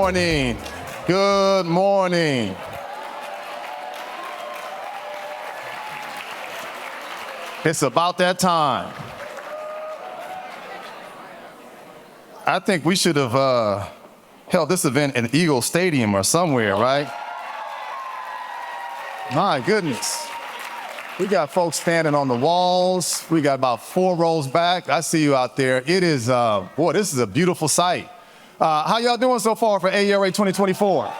morning. Good morning. It's about that time. I think we should have held this event in Eagle Stadium or somewhere, right? My goodness. We got folks standing on the walls. We got about 4 rows back. I see you out there. It is, boy, this is a beautiful sight. How y'all doing so far for AERA 2024?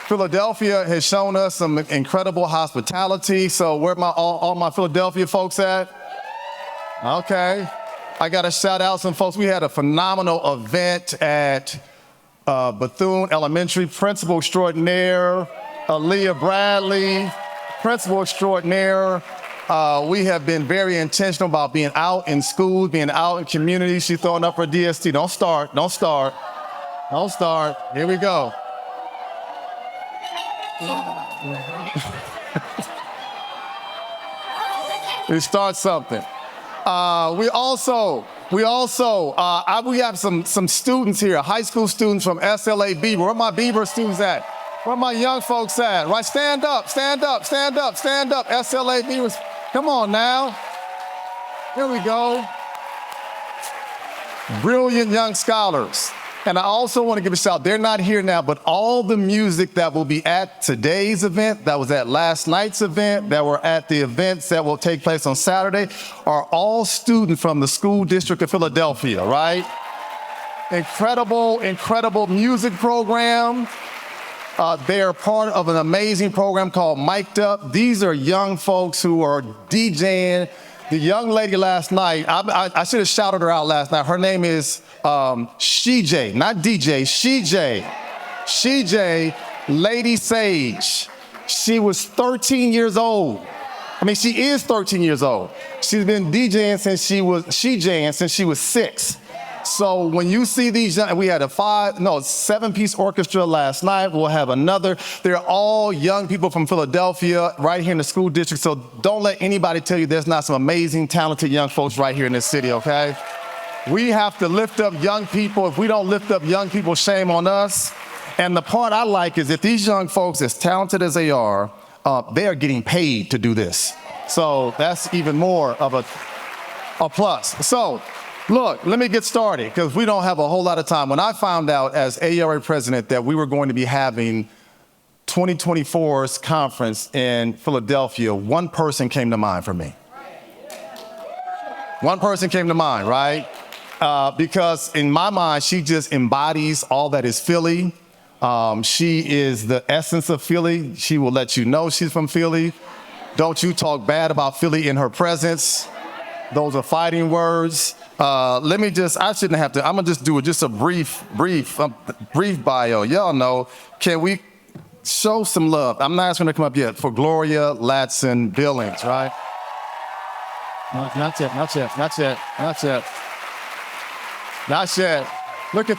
Philadelphia has shown us some incredible hospitality. So where all my Philadelphia folks at? Okay. I got to shout out some folks. We had a phenomenal event at Bethune Elementary. Principal extraordinaire, Aaliyah Bradley, principal extraordinaire. We have been very intentional about being out in schools, being out in communities. She's throwing up her DST. Don't start. Here we go. We start something. We have some students here, high school students from SLA Beaver. Where are my Beaver students at? Where are my young folks at? Right, stand up. SLA Beavers, come on now. Here we go. Brilliant young scholars. And I also want to give a shout out. They're not here now, but all the music that will be at today's event, that was at last night's event, that were at the events that will take place on Saturday, are all students from the School District of Philadelphia, right? Incredible music program. They are part of an amazing program called Mic'd Up. These are young folks who are DJing. The young lady last night, I should have shouted her out last night. Her name is Shej, not DJ, Shej, Lady Sage. She was 13 years old. She is 13 years old. She's been DJing since she was 6. So when you see these, we had a 7-piece orchestra last night. We'll have another. They're all young people from Philadelphia, right here in the school district. So don't let anybody tell you there's not some amazing, talented young folks right here in this city, okay? We have to lift up young people. If we don't lift up young people, shame on us. And the part I like is that these young folks, as talented as they are getting paid to do this. So that's even more of a plus. So look, let me get started because we don't have a whole lot of time. When I found out as AERA president that we were going to be having 2024's conference in Philadelphia, one person came to mind for me. One person came to mind, right? Because in my mind, she just embodies all that is Philly. She is the essence of Philly. She will let you know she's from Philly. Don't you talk bad about Philly in her presence. Those are fighting words. I shouldn't have to, I'm gonna just do a brief bio. Y'all know, can we show some love? I'm not asking her to come up yet for Gloria Ladson-Billings, right? No, not yet. Look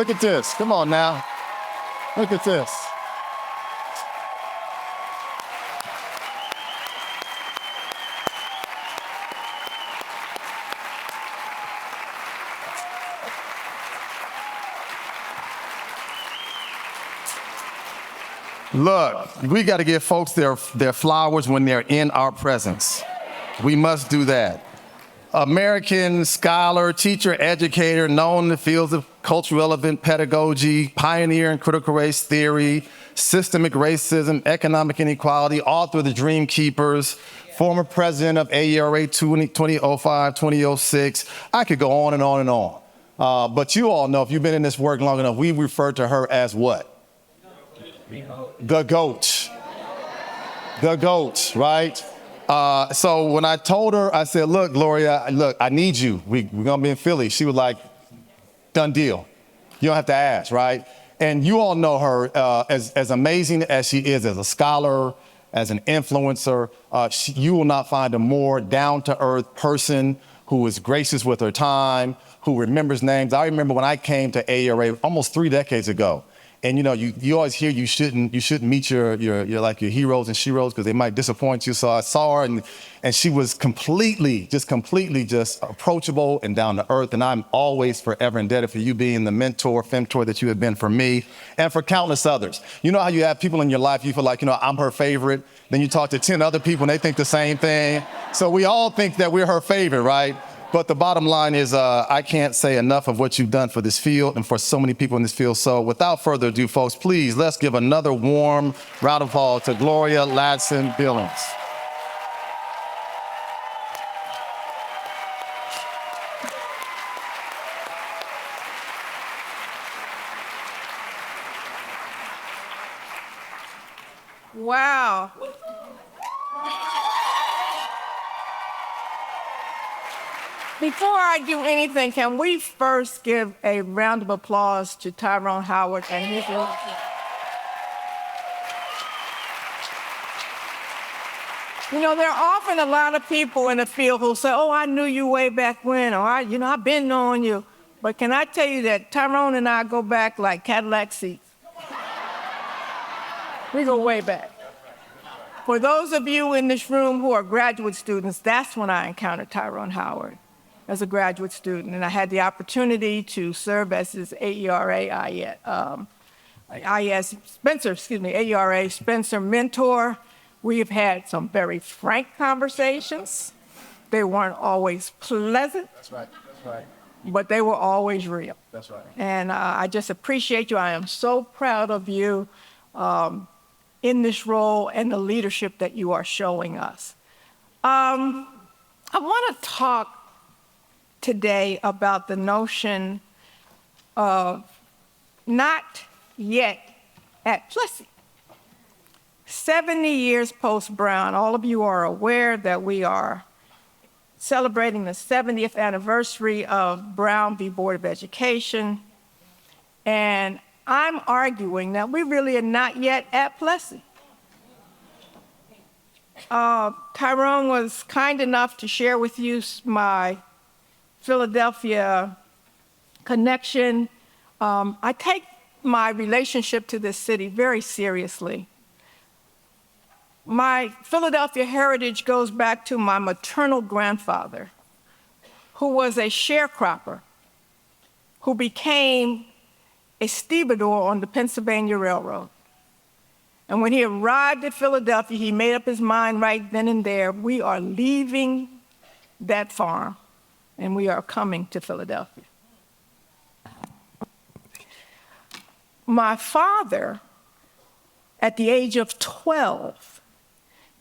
at this. Come on now. Look at this. Look, we got to give folks their flowers when they're in our presence. We must do that. American scholar, teacher, educator, known in the fields of culturally relevant pedagogy, pioneer in critical race theory, systemic racism, economic inequality, author of The Dream Keepers, former president of AERA 2005, 2006. I could go on and on and on. But you all know, if you've been in this work long enough, we refer to her as what? The GOAT, right? So when I told her, I said, look, Gloria, I need you. We're gonna be in Philly. She was like, done deal. You don't have to ask, right? And you all know her as amazing as she is as a scholar, as an influencer. You will not find a more down-to-earth person who is gracious with her time, who remembers names. I remember when I came to AERA almost 3 decades ago, And you always hear you shouldn't meet your heroes and sheroes because they might disappoint you. So I saw her, and she was completely approachable and down to earth. And I'm always forever indebted for you being the mentor, femtor that you have been for me and for countless others. You know how you have people in your life, you feel like, I'm her favorite. Then you talk to 10 other people and they think the same thing. So we all think that we're her favorite, right? But the bottom line is I can't say enough of what you've done for this field and for so many people in this field. So without further ado, folks, please, let's give another warm round of applause to Gloria Ladson-Billings. Wow. Before I do anything, can we first give a round of applause to Tyrone Howard and his leadership? There are often a lot of people in the field who say, oh, I knew you way back when, or I've been knowing you. But can I tell you that Tyrone and I go back like Cadillac seats? We go way back. For those of you in this room who are graduate students, that's when I encountered Tyrone Howard as a graduate student. And I had the opportunity to serve as his AERA Spencer mentor. We have had some very frank conversations. They weren't always pleasant. That's right. But they were always real. That's right. And I just appreciate you. I am so proud of you in this role and the leadership that you are showing us. I want to talk today about the notion of not yet at Plessy. 70 years post-Brown, all of you are aware that we are celebrating the 70th anniversary of Brown v. Board of Education. And I'm arguing that we really are not yet at Plessy. Tyrone was kind enough to share with you my Philadelphia connection. I take my relationship to this city very seriously. My Philadelphia heritage goes back to my maternal grandfather, who was a sharecropper, who became a stevedore on the Pennsylvania Railroad. And when he arrived at Philadelphia, he made up his mind right then and there, we are leaving that farm and we are coming to Philadelphia. My father, at the age of 12,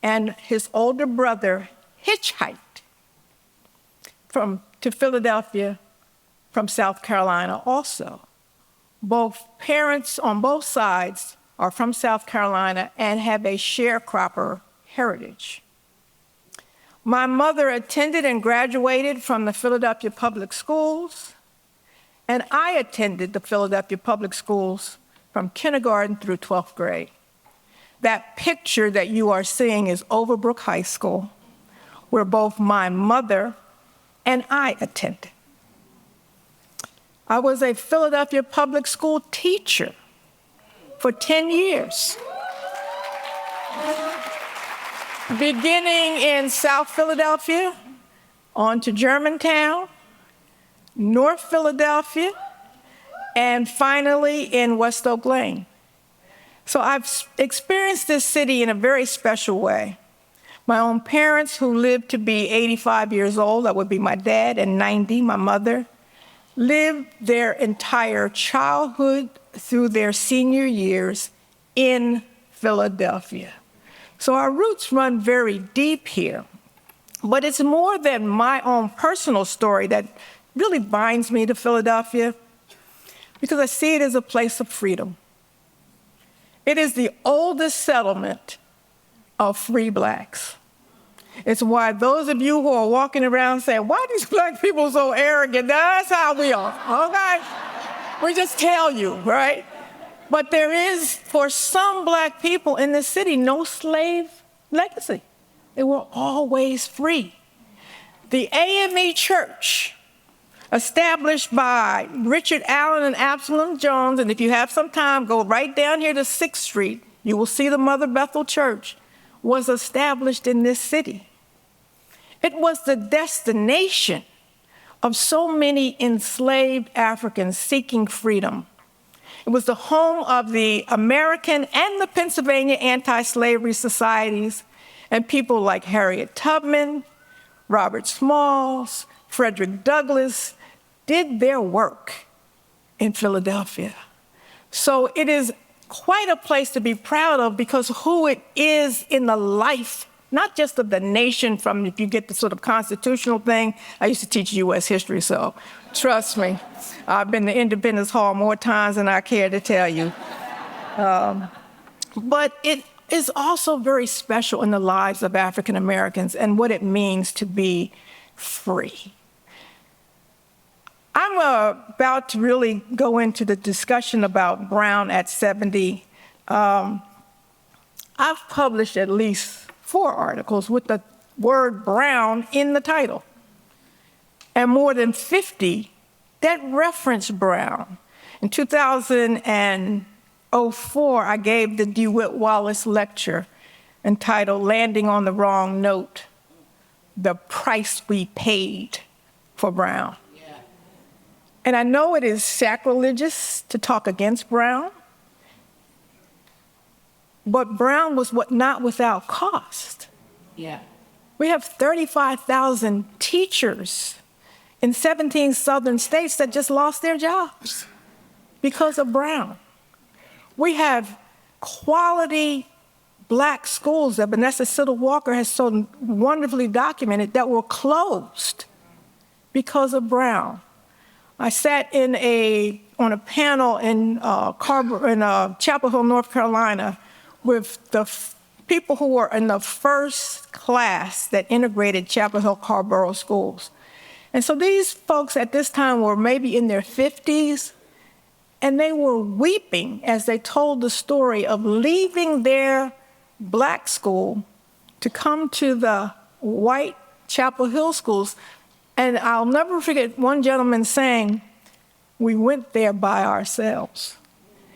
and his older brother hitchhiked to Philadelphia from South Carolina also. Both parents on both sides are from South Carolina and have a sharecropper heritage. My mother attended and graduated from the Philadelphia Public Schools, and I attended the Philadelphia Public Schools from kindergarten through 12th grade. That picture that you are seeing is Overbrook High School, where both my mother and I attended. I was a Philadelphia public school teacher for 10 years, beginning in South Philadelphia, on to Germantown, North Philadelphia, and finally in West Oak Lane. So I've experienced this city in a very special way. My own parents, who lived to be 85 years old, that would be my dad, and 90, my mother, lived their entire childhood through their senior years in Philadelphia. So our roots run very deep here. But it's more than my own personal story that really binds me to Philadelphia, because I see it as a place of freedom. It is the oldest settlement of free blacks. It's why those of you who are walking around saying, why are these black people so arrogant? That's how we are, okay? We just tell you, right? But there is, for some black people in this city, no slave legacy. They were always free. The AME Church, established by Richard Allen and Absalom Jones. And if you have some time, go right down here to 6th Street. You will see the Mother Bethel Church was established in this city. It was the destination of so many enslaved Africans seeking freedom. It was the home of the American and the Pennsylvania anti-slavery societies, and people like Harriet Tubman, Robert Smalls, Frederick Douglass did their work in Philadelphia. So it is quite a place to be proud of, because who it is in the life, not just of the nation, from if you get the sort of constitutional thing. I used to teach U.S. history, so trust me, I've been to Independence Hall more times than I care to tell you. But it is also very special in the lives of African Americans and what it means to be free. I'm about to really go into the discussion about Brown at 70. I've published at least 4 articles with the word Brown in the title, and more than 50 that reference Brown. In 2004, I gave the DeWitt Wallace lecture entitled "Landing on the Wrong Note: The Price We Paid for Brown." And I know it is sacrilegious to talk against Brown, but Brown was not without cost. We have 35,000 teachers in 17 southern states that just lost their jobs because of Brown. We have quality Black schools that Vanessa Siddle Walker has so wonderfully documented that were closed because of Brown. I sat on a panel in Chapel Hill, North Carolina, with the people who were in the first class that integrated Chapel Hill Carborough schools. And so these folks at this time were maybe in their 50s, and they were weeping as they told the story of leaving their Black school to come to the white Chapel Hill schools. And I'll never forget one gentleman saying, "We went there by ourselves."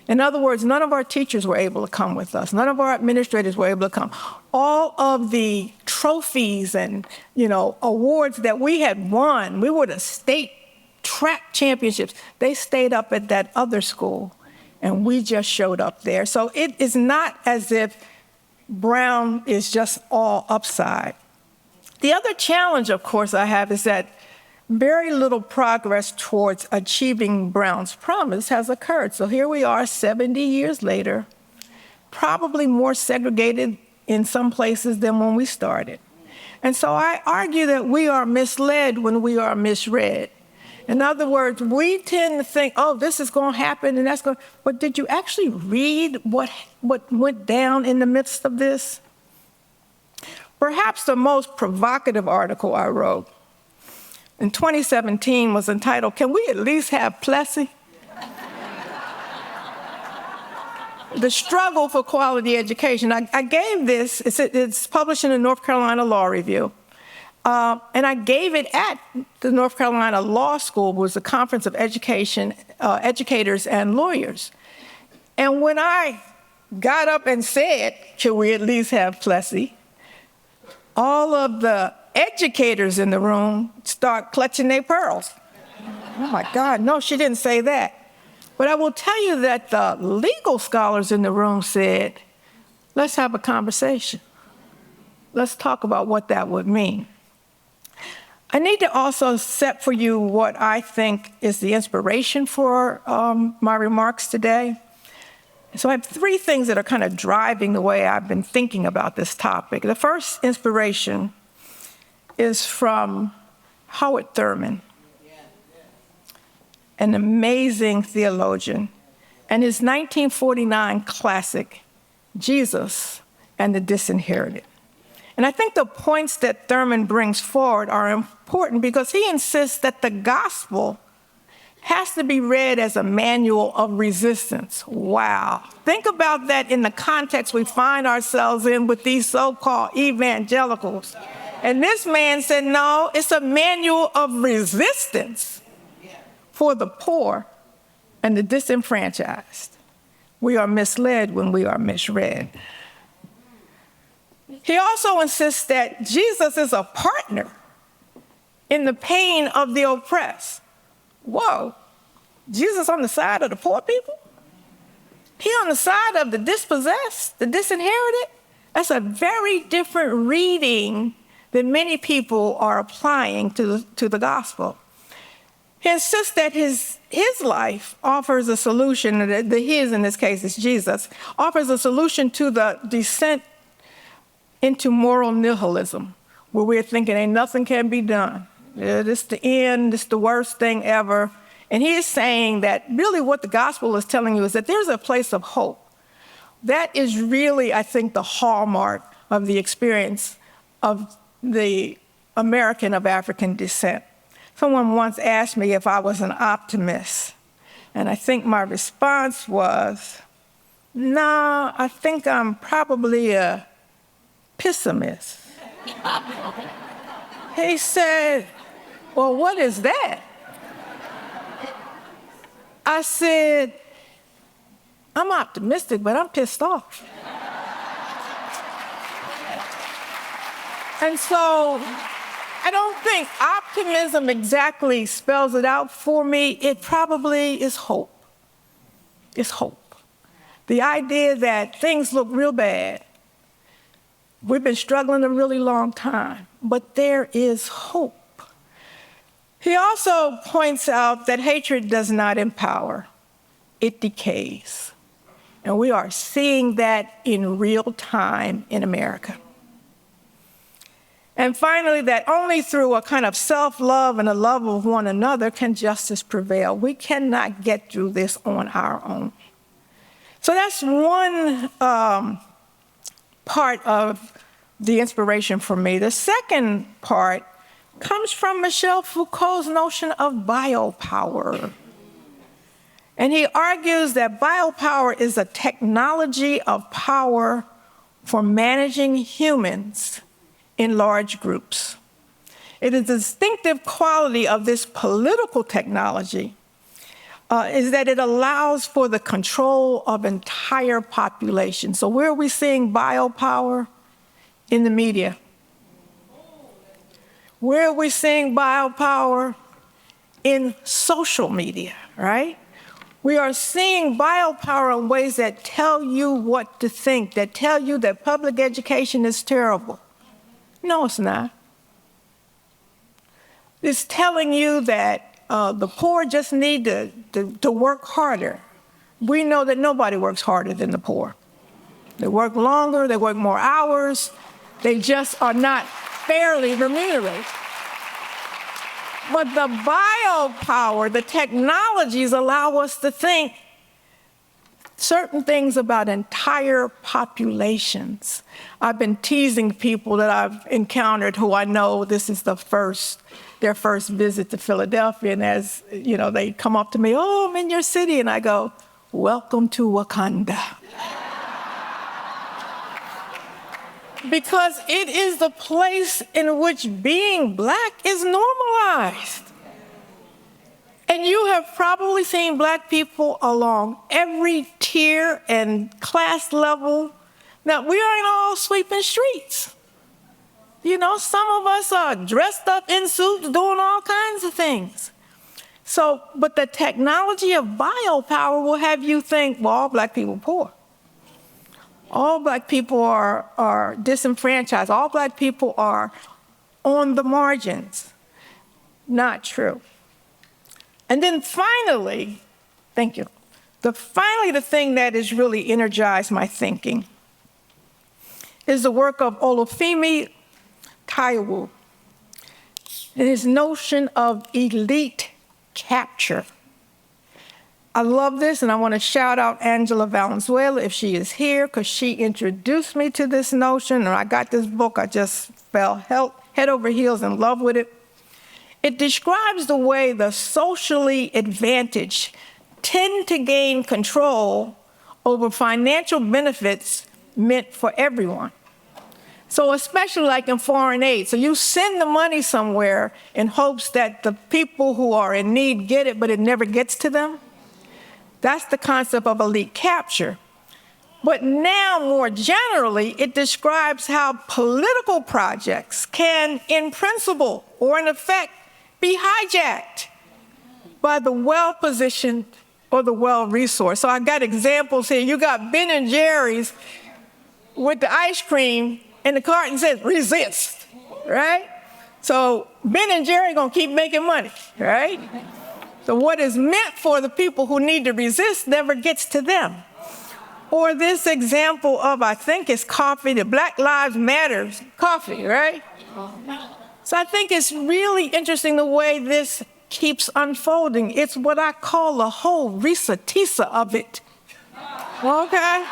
In other words, none of our teachers were able to come with us. None of our administrators were able to come. All of the trophies and, awards that we had won, we were the state track championships. They stayed up at that other school, and we just showed up there. So it is not as if Brown is just all upside. The other challenge, of course, I have is that very little progress towards achieving Brown's promise has occurred. So here we are 70 years later, probably more segregated in some places than when we started. And so I argue that we are misled when we are misread. In other words, we tend to think, oh, this is going to happen and that's going to, but did you actually read what went down in the midst of this? Perhaps the most provocative article I wrote in 2017 was entitled, "Can we at least have Plessy?" The struggle for quality education. I gave this, it's published in the North Carolina Law Review, and I gave it at the North Carolina Law School, which was a conference of educators and lawyers. And when I got up and said, "Can we at least have Plessy?" all of the educators in the room start clutching their pearls. Oh my God, no, she didn't say that. But I will tell you that the legal scholars in the room said, let's have a conversation. Let's talk about what that would mean. I need to also set for you what I think is the inspiration for my remarks today. So I have 3 things that are kind of driving the way I've been thinking about this topic. The first inspiration is from Howard Thurman, an amazing theologian, and his 1949 classic, Jesus and the Disinherited. And I think the points that Thurman brings forward are important because he insists that the gospel has to be read as a manual of resistance. Wow. Think about that in the context we find ourselves in with these so-called evangelicals. And this man said, no, it's a manual of resistance. for the poor and the disenfranchised. We are misled when we are misread. He also insists that Jesus is a partner in the pain of the oppressed. Whoa, Jesus on the side of the poor people? He on the side of the dispossessed, the disinherited? That's a very different reading than many people are applying to the gospel. He insists that his life offers a solution, the his in this case is Jesus, offers a solution to the descent into moral nihilism, where we're thinking ain't nothing can be done. This is the end, this is the worst thing ever. And he is saying that really what the gospel is telling you is that there's a place of hope. That is really, I think, the hallmark of the experience of the American of African descent. Someone once asked me if I was an optimist, and I think my response was, nah, I think I'm probably a pessimist. He said, well, what is that? I said, I'm optimistic, but I'm pissed off. And so I don't think optimism exactly spells it out for me. It probably is hope. It's hope. The idea that things look real bad. We've been struggling a really long time, but there is hope. He also points out that hatred does not empower, it decays. And we are seeing that in real time in America. And finally, that only through a kind of self-love and a love of one another can justice prevail. We cannot get through this on our own. So that's one part of the inspiration for me. The second part comes from Michel Foucault's notion of biopower. And he argues that biopower is a technology of power for managing humans in large groups. It is a distinctive quality of this political technology is that it allows for the control of entire populations. So where are we seeing biopower? In the media. Where are we seeing biopower? In social media, right? We are seeing biopower in ways that tell you what to think, that tell you that public education is terrible. No, it's not. It's telling you that the poor just need to work harder. We know that nobody works harder than the poor. They work longer, they work more hours, they just are not fairly remunerated. But the biopower, the technologies allow us to think certain things about entire populations. I've been teasing people that I've encountered who I know this is their first visit to Philadelphia, and as you know, they come up to me, oh, I'm in your city, and I go, welcome to Wakanda. Because it is the place in which being Black is normalized. And you have probably seen Black people along every tier and class level. Now, we aren't all sweeping streets. You know, some of us are dressed up in suits doing all kinds of things. So, but the technology of biopower will have you think, well, all Black people are poor. All Black people are disenfranchised. All Black people are on the margins. Not true. And then finally, thank you, the thing that has really energized my thinking is the work of Olufemi Taiwo and his notion of elite capture. I love this, and I want to shout out Angela Valenzuela if she is here, because she introduced me to this notion, and I got this book, I just fell head over heels in love with it. It describes the way the socially advantaged tend to gain control over financial benefits meant for everyone. So especially like in foreign aid. So you send the money somewhere in hopes that the people who are in need get it, but it never gets to them. That's the concept of elite capture. But now, more generally, it describes how political projects can, in principle or in effect, be hijacked by the well-positioned or the well-resourced. So I got examples here. You got Ben and Jerry's with the ice cream, and the carton says, resist, right? So Ben and Jerry gonna keep making money, right? So what is meant for the people who need to resist never gets to them. Or this example of, I think it's coffee, the Black Lives Matter coffee, right? So I think it's really interesting the way this keeps unfolding. It's what I call the whole Risa-Tisa of it, okay?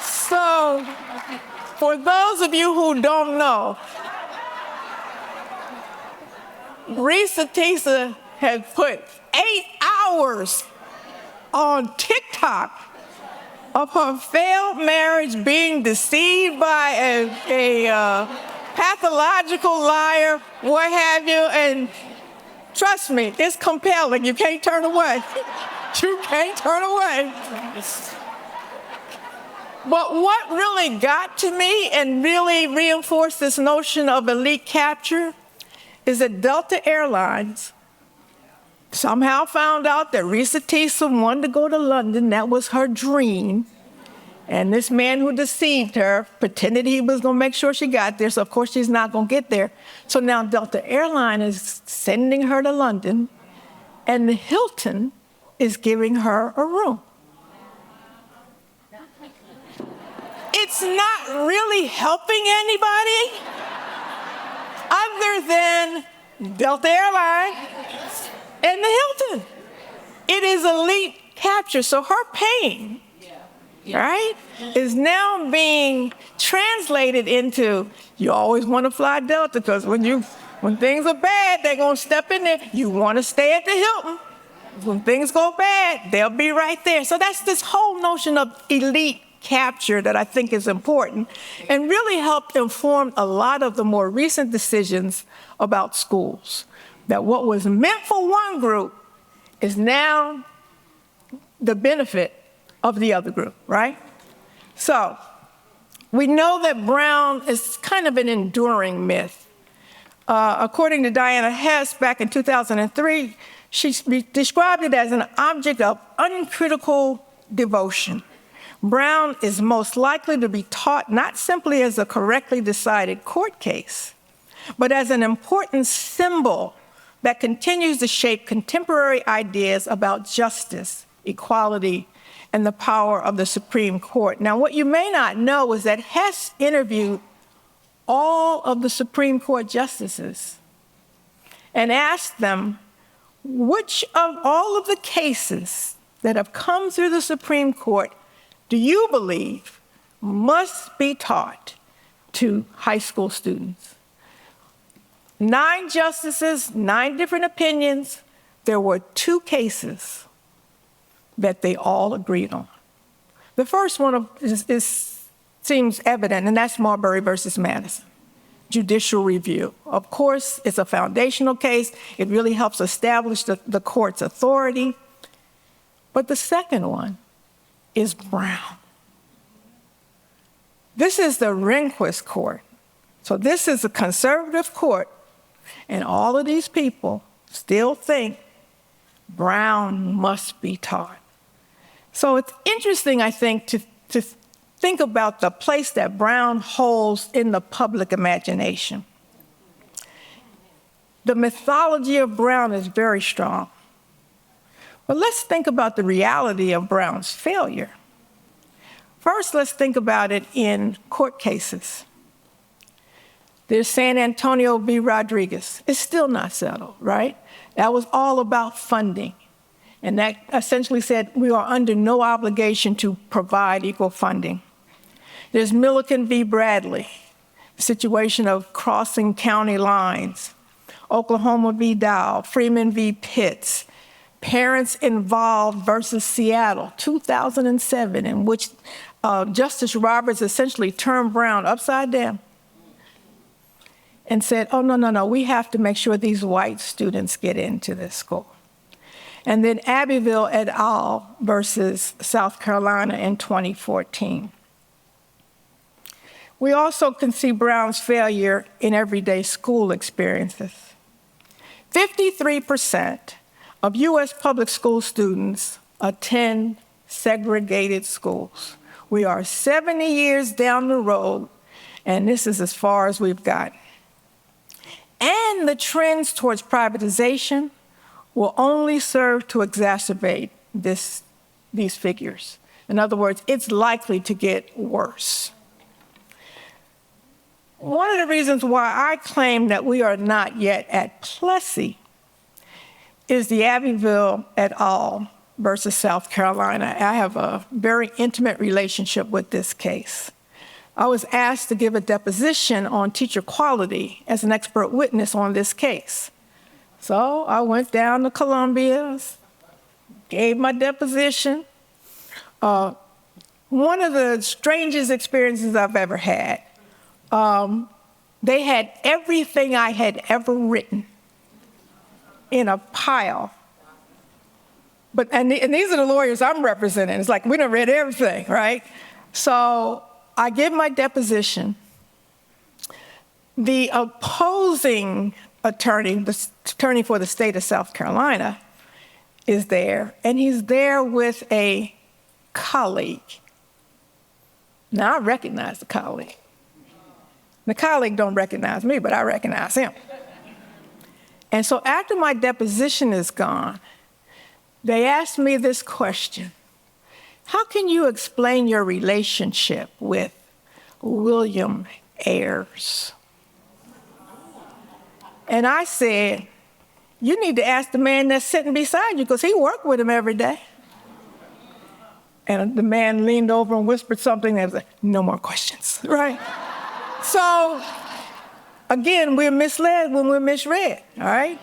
So for those of you who don't know, Risa-Tisa had put 8 hours on TikTok of her failed marriage, being deceived by a pathological liar, what have you, and trust me, it's compelling. You can't turn away. You can't turn away. But what really got to me and really reinforced this notion of elite capture is that Delta Airlines somehow found out that Risa-Tisa wanted to go to London. That was her dream. And this man who deceived her pretended he was going to make sure she got there. So, of course, she's not going to get there. So now Delta Airlines is sending her to London, and the Hilton is giving her a room. It's not really helping anybody other than Delta Airlines and the Hilton. It is elite capture. So her pain, right, is now being translated into, you always want to fly Delta because when things are bad, they're going to step in there. You want to stay at the Hilton. When things go bad, they'll be right there. So that's this whole notion of elite capture that I think is important and really helped inform a lot of the more recent decisions about schools. That what was meant for one group is now the benefit of the other group, right? So we know that Brown is kind of an enduring myth. According to Diana Hess back in 2003, she described it as an object of uncritical devotion. Brown is most likely to be taught not simply as a correctly decided court case, but as an important symbol that continues to shape contemporary ideas about justice, equality, and the power of the Supreme Court. Now, what you may not know is that Hess interviewed all of the Supreme Court justices and asked them, which of all of the cases that have come through the Supreme Court do you believe must be taught to high school students? 9 justices, 9 different opinions. There were 2 cases that they all agreed on. The first one seems evident, and that's Marbury versus Madison, judicial review. Of course, it's a foundational case. It really helps establish the court's authority. But the second one is Brown. This is the Rehnquist court. So this is a conservative court, and all of these people still think Brown must be taught. So it's interesting, I think, to think about the place that Brown holds in the public imagination. The mythology of Brown is very strong. But let's think about the reality of Brown's failure. First, let's think about it in court cases. There's San Antonio v. Rodriguez. It's still not settled, right? That was all about funding. And that essentially said we are under no obligation to provide equal funding. There's Milliken v. Bradley, the situation of crossing county lines. Oklahoma v. Dow, Freeman v. Pitts, Parents Involved versus Seattle, 2007, in which Justice Roberts essentially turned Brown upside down and said, oh, no, we have to make sure these white students get into this school. And then Abbeville et al. Versus South Carolina in 2014. We also can see Brown's failure in everyday school experiences. 53% of U.S. public school students attend segregated schools. We are 70 years down the road, and this is as far as we've gotten. And the trends towards privatization will only serve to exacerbate these figures. In other words, it's likely to get worse. One of the reasons why I claim that we are not yet at Plessy is the Abbeville et al. Versus South Carolina. I have a very intimate relationship with this case. I was asked to give a deposition on teacher quality as an expert witness on this case. So I went down to Columbia, gave my deposition. One of the strangest experiences I've ever had. They had everything I had ever written in a pile. And these are the lawyers I'm representing. It's like, we done read everything, right? So I give my deposition. The opposing attorney, the attorney for the state of South Carolina, is there, and he's there with a colleague. Now, I recognize the colleague. The colleague don't recognize me, but I recognize him. And so after my deposition is gone, they asked me this question: how can you explain your relationship with William Ayers? And I said, you need to ask the man that's sitting beside you, because he worked with him every day. And the man leaned over and whispered something, and I was like, no more questions, right? So, again, we're misled when we're misread, all right?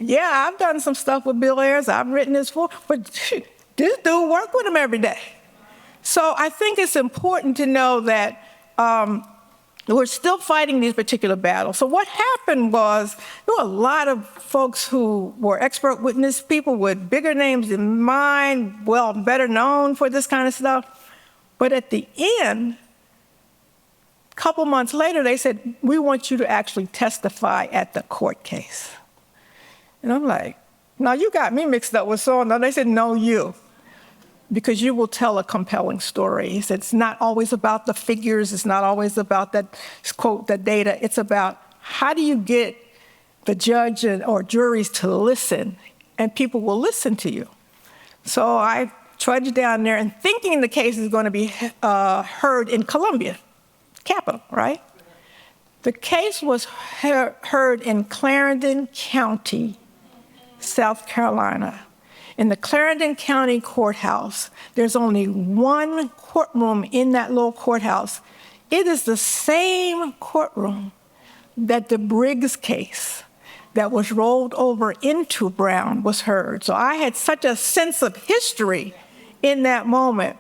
Yeah, I've done some stuff with Bill Ayers. I've written this for, but this dude worked with him every day. So I think it's important to know that we're still fighting these particular battles. So what happened was, there were a lot of folks who were expert witness, people with bigger names than mine, well, better known for this kind of stuff. But at the end, a couple months later, they said, we want you to actually testify at the court case. And I'm like, now you got me mixed up with so-and-so. They said, no, you, because you will tell a compelling story. He said, it's not always about the figures. It's not always about that, quote, the data. It's about how do you get the judge or juries to listen, and people will listen to you. So I trudged down there and thinking the case is going to be heard in Columbia, capital, right? The case was heard in Clarendon County, South Carolina. In the Clarendon County Courthouse, there's only one courtroom in that little courthouse. It is the same courtroom that the Briggs case that was rolled over into Brown was heard. So I had such a sense of history in that moment.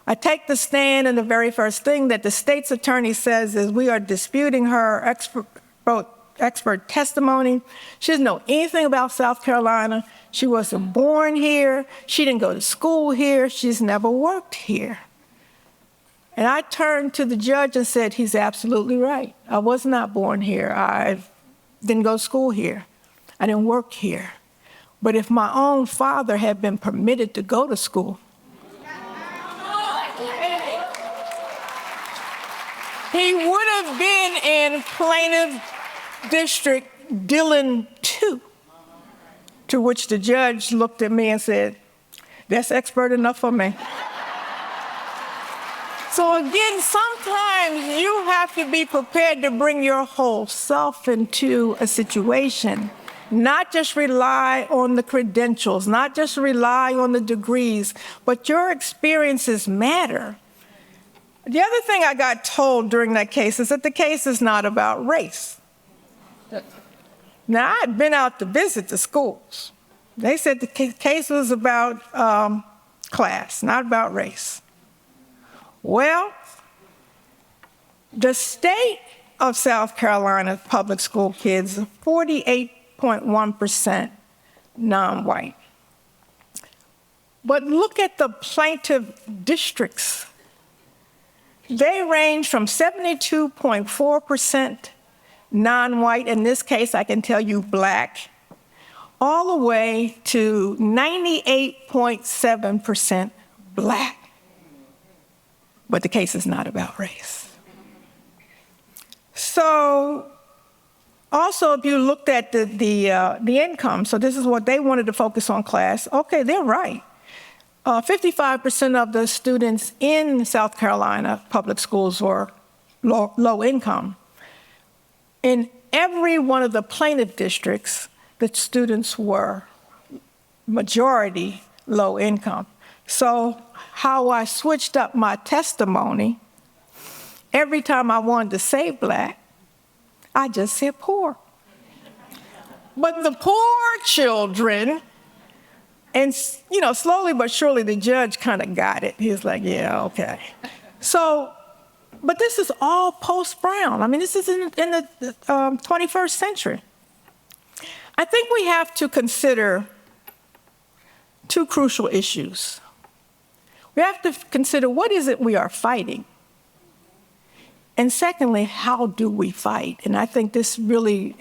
I take the stand, and the very first thing that the state's attorney says is, we are disputing her expert testimony. She doesn't know anything about South Carolina. She wasn't born here. She didn't go to school here. She's never worked here. And I turned to the judge and said, he's absolutely right. I was not born here. I didn't go to school here. I didn't work here. But if my own father had been permitted to go to school, he would have been in plaintiff district Dillon 2, to which the judge looked at me and said, that's expert enough for me. So again, sometimes you have to be prepared to bring your whole self into a situation, not just rely on the credentials, not just rely on the degrees, but your experiences matter. The other thing I got told during that case is that the case is not about race. Now, I had been out to visit the schools, They said the case was about class, not about race. Well, the state of South Carolina public school kids are 48.1% non-white. But look at the plaintiff districts. They range from 72.4% non-white, in this case I can tell you black, all the way to 98.7% black. But the case is not about race. So also, if you looked at the income, so this is what they wanted to focus on class, okay, they're right. 55% of the students in South Carolina public schools were low income. In every one of the plaintiff districts, the students were majority low income. So how I switched up my testimony, every time I wanted to say black, I just said poor. But the poor children, and slowly but surely the judge kind of got it. He was like, yeah, okay. So, but this is all post-Brown. I mean, this is in the 21st century. I think we have to consider two crucial issues. We have to consider what is it we are fighting? And secondly, how do we fight? And I think this really,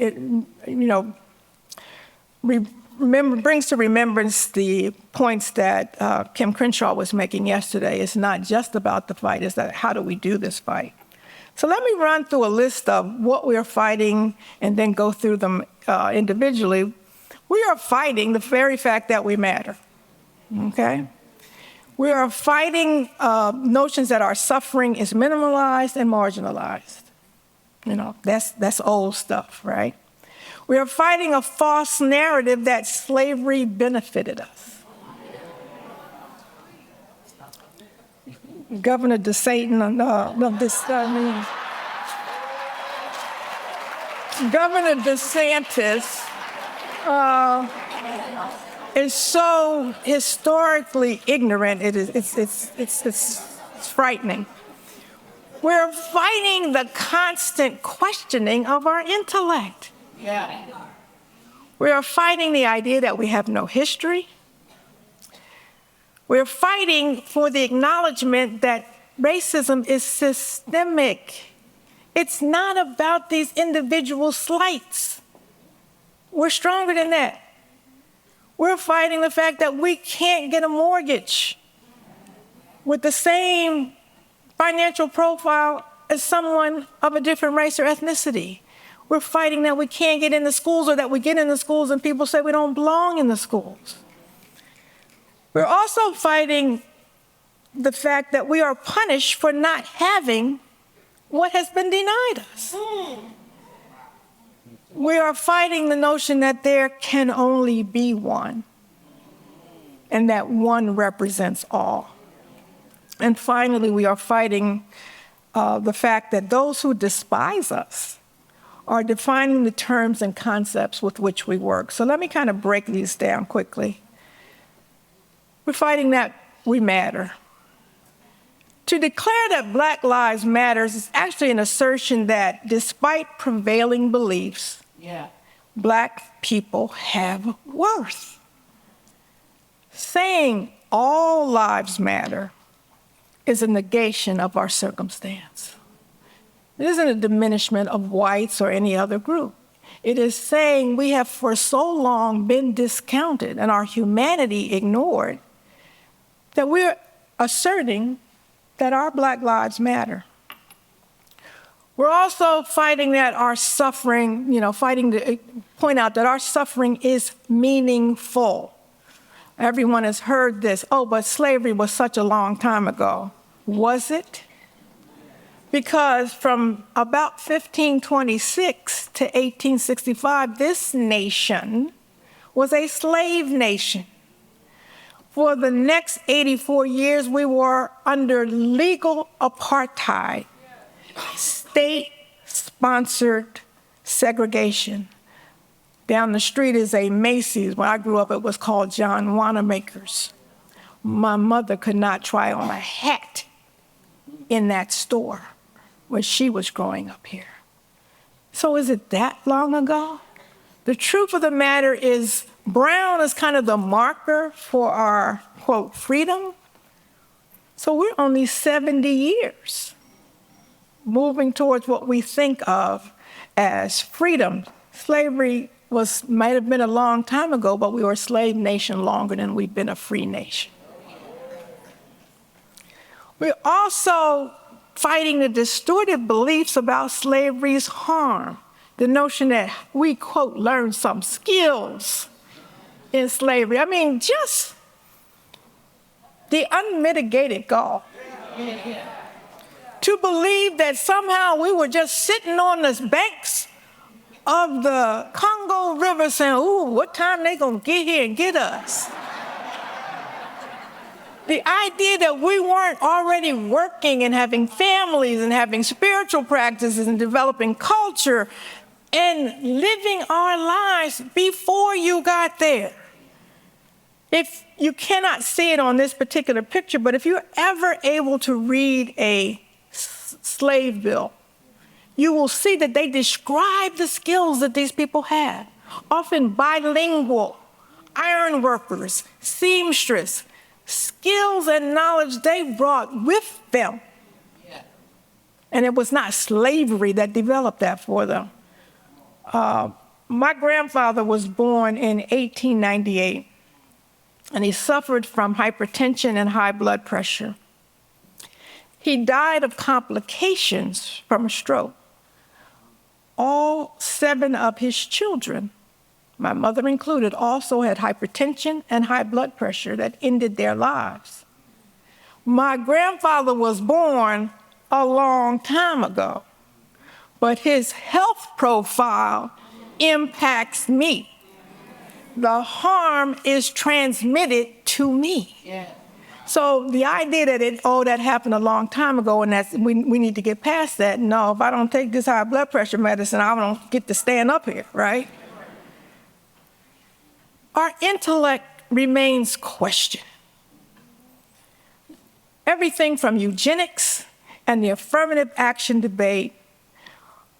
brings to remembrance the points that Kim Crenshaw was making yesterday. It's not just about the fight, it's that how do we do this fight? So let me run through a list of what we are fighting and then go through them individually. We are fighting the very fact that we matter, okay? We are fighting notions that our suffering is minimalized and marginalized. That's old stuff, right? We are fighting a false narrative that slavery benefited us. Governor Governor DeSantis is so historically ignorant. It's frightening. We're fighting the constant questioning of our intellect. Yeah. We are fighting the idea that we have no history. We're fighting for the acknowledgement that racism is systemic. It's not about these individual slights. We're stronger than that. We're fighting the fact that we can't get a mortgage with the same financial profile as someone of a different race or ethnicity. We're fighting that we can't get in the schools, or that we get in the schools and people say we don't belong in the schools. We're also fighting the fact that we are punished for not having what has been denied us. We are fighting the notion that there can only be one, and that one represents all. And finally, we are fighting the fact that those who despise us are defining the terms and concepts with which we work. So let me kind of break these down quickly. We're fighting that we matter. To declare that Black Lives Matter is actually an assertion that despite prevailing beliefs, Black people have worth. Saying all lives matter is a negation of our circumstance. It isn't a diminishment of whites or any other group. It is saying we have for so long been discounted and our humanity ignored that we're asserting that our Black lives matter. We're also fighting that our suffering, fighting to point out that our suffering is meaningful. Everyone has heard this, but slavery was such a long time ago. Was it? Because from about 1526 to 1865, this nation was a slave nation. For the next 84 years, we were under legal apartheid, state-sponsored segregation. Down the street is a Macy's. When I grew up, it was called John Wanamaker's. My mother could not try on a hat in that store when she was growing up here. So is it that long ago? The truth of the matter is brown is kind of the marker for our, quote, freedom. So we're only 70 years moving towards what we think of as freedom. Slavery might have been a long time ago, but we were a slave nation longer than we've been a free nation. We're also fighting the distorted beliefs about slavery's harm. The notion that we, quote, learned some skills in slavery. I mean, just the unmitigated gall. To believe that somehow we were just sitting on the banks of the Congo River saying, ooh, what time they gonna get here and get us? The idea that we weren't already working and having families and having spiritual practices and developing culture and living our lives before you got there. If you cannot see it on this particular picture, but if you're ever able to read a slave bill, you will see that they describe the skills that these people had. Often bilingual, iron workers, seamstress, skills and knowledge they brought with them. And it was not slavery that developed that for them. My grandfather was born in 1898, and he suffered from hypertension and high blood pressure. He died of complications from a stroke. All 7 of his children, my mother included, also had hypertension and high blood pressure that ended their lives. My grandfather was born a long time ago, but his health profile impacts me. The harm is transmitted to me. Yeah. So the idea that that happened a long time ago and that we need to get past that, no, if I don't take this high blood pressure medicine, I don't get to stand up here, right? Our intellect remains questioned. Everything from eugenics and the affirmative action debate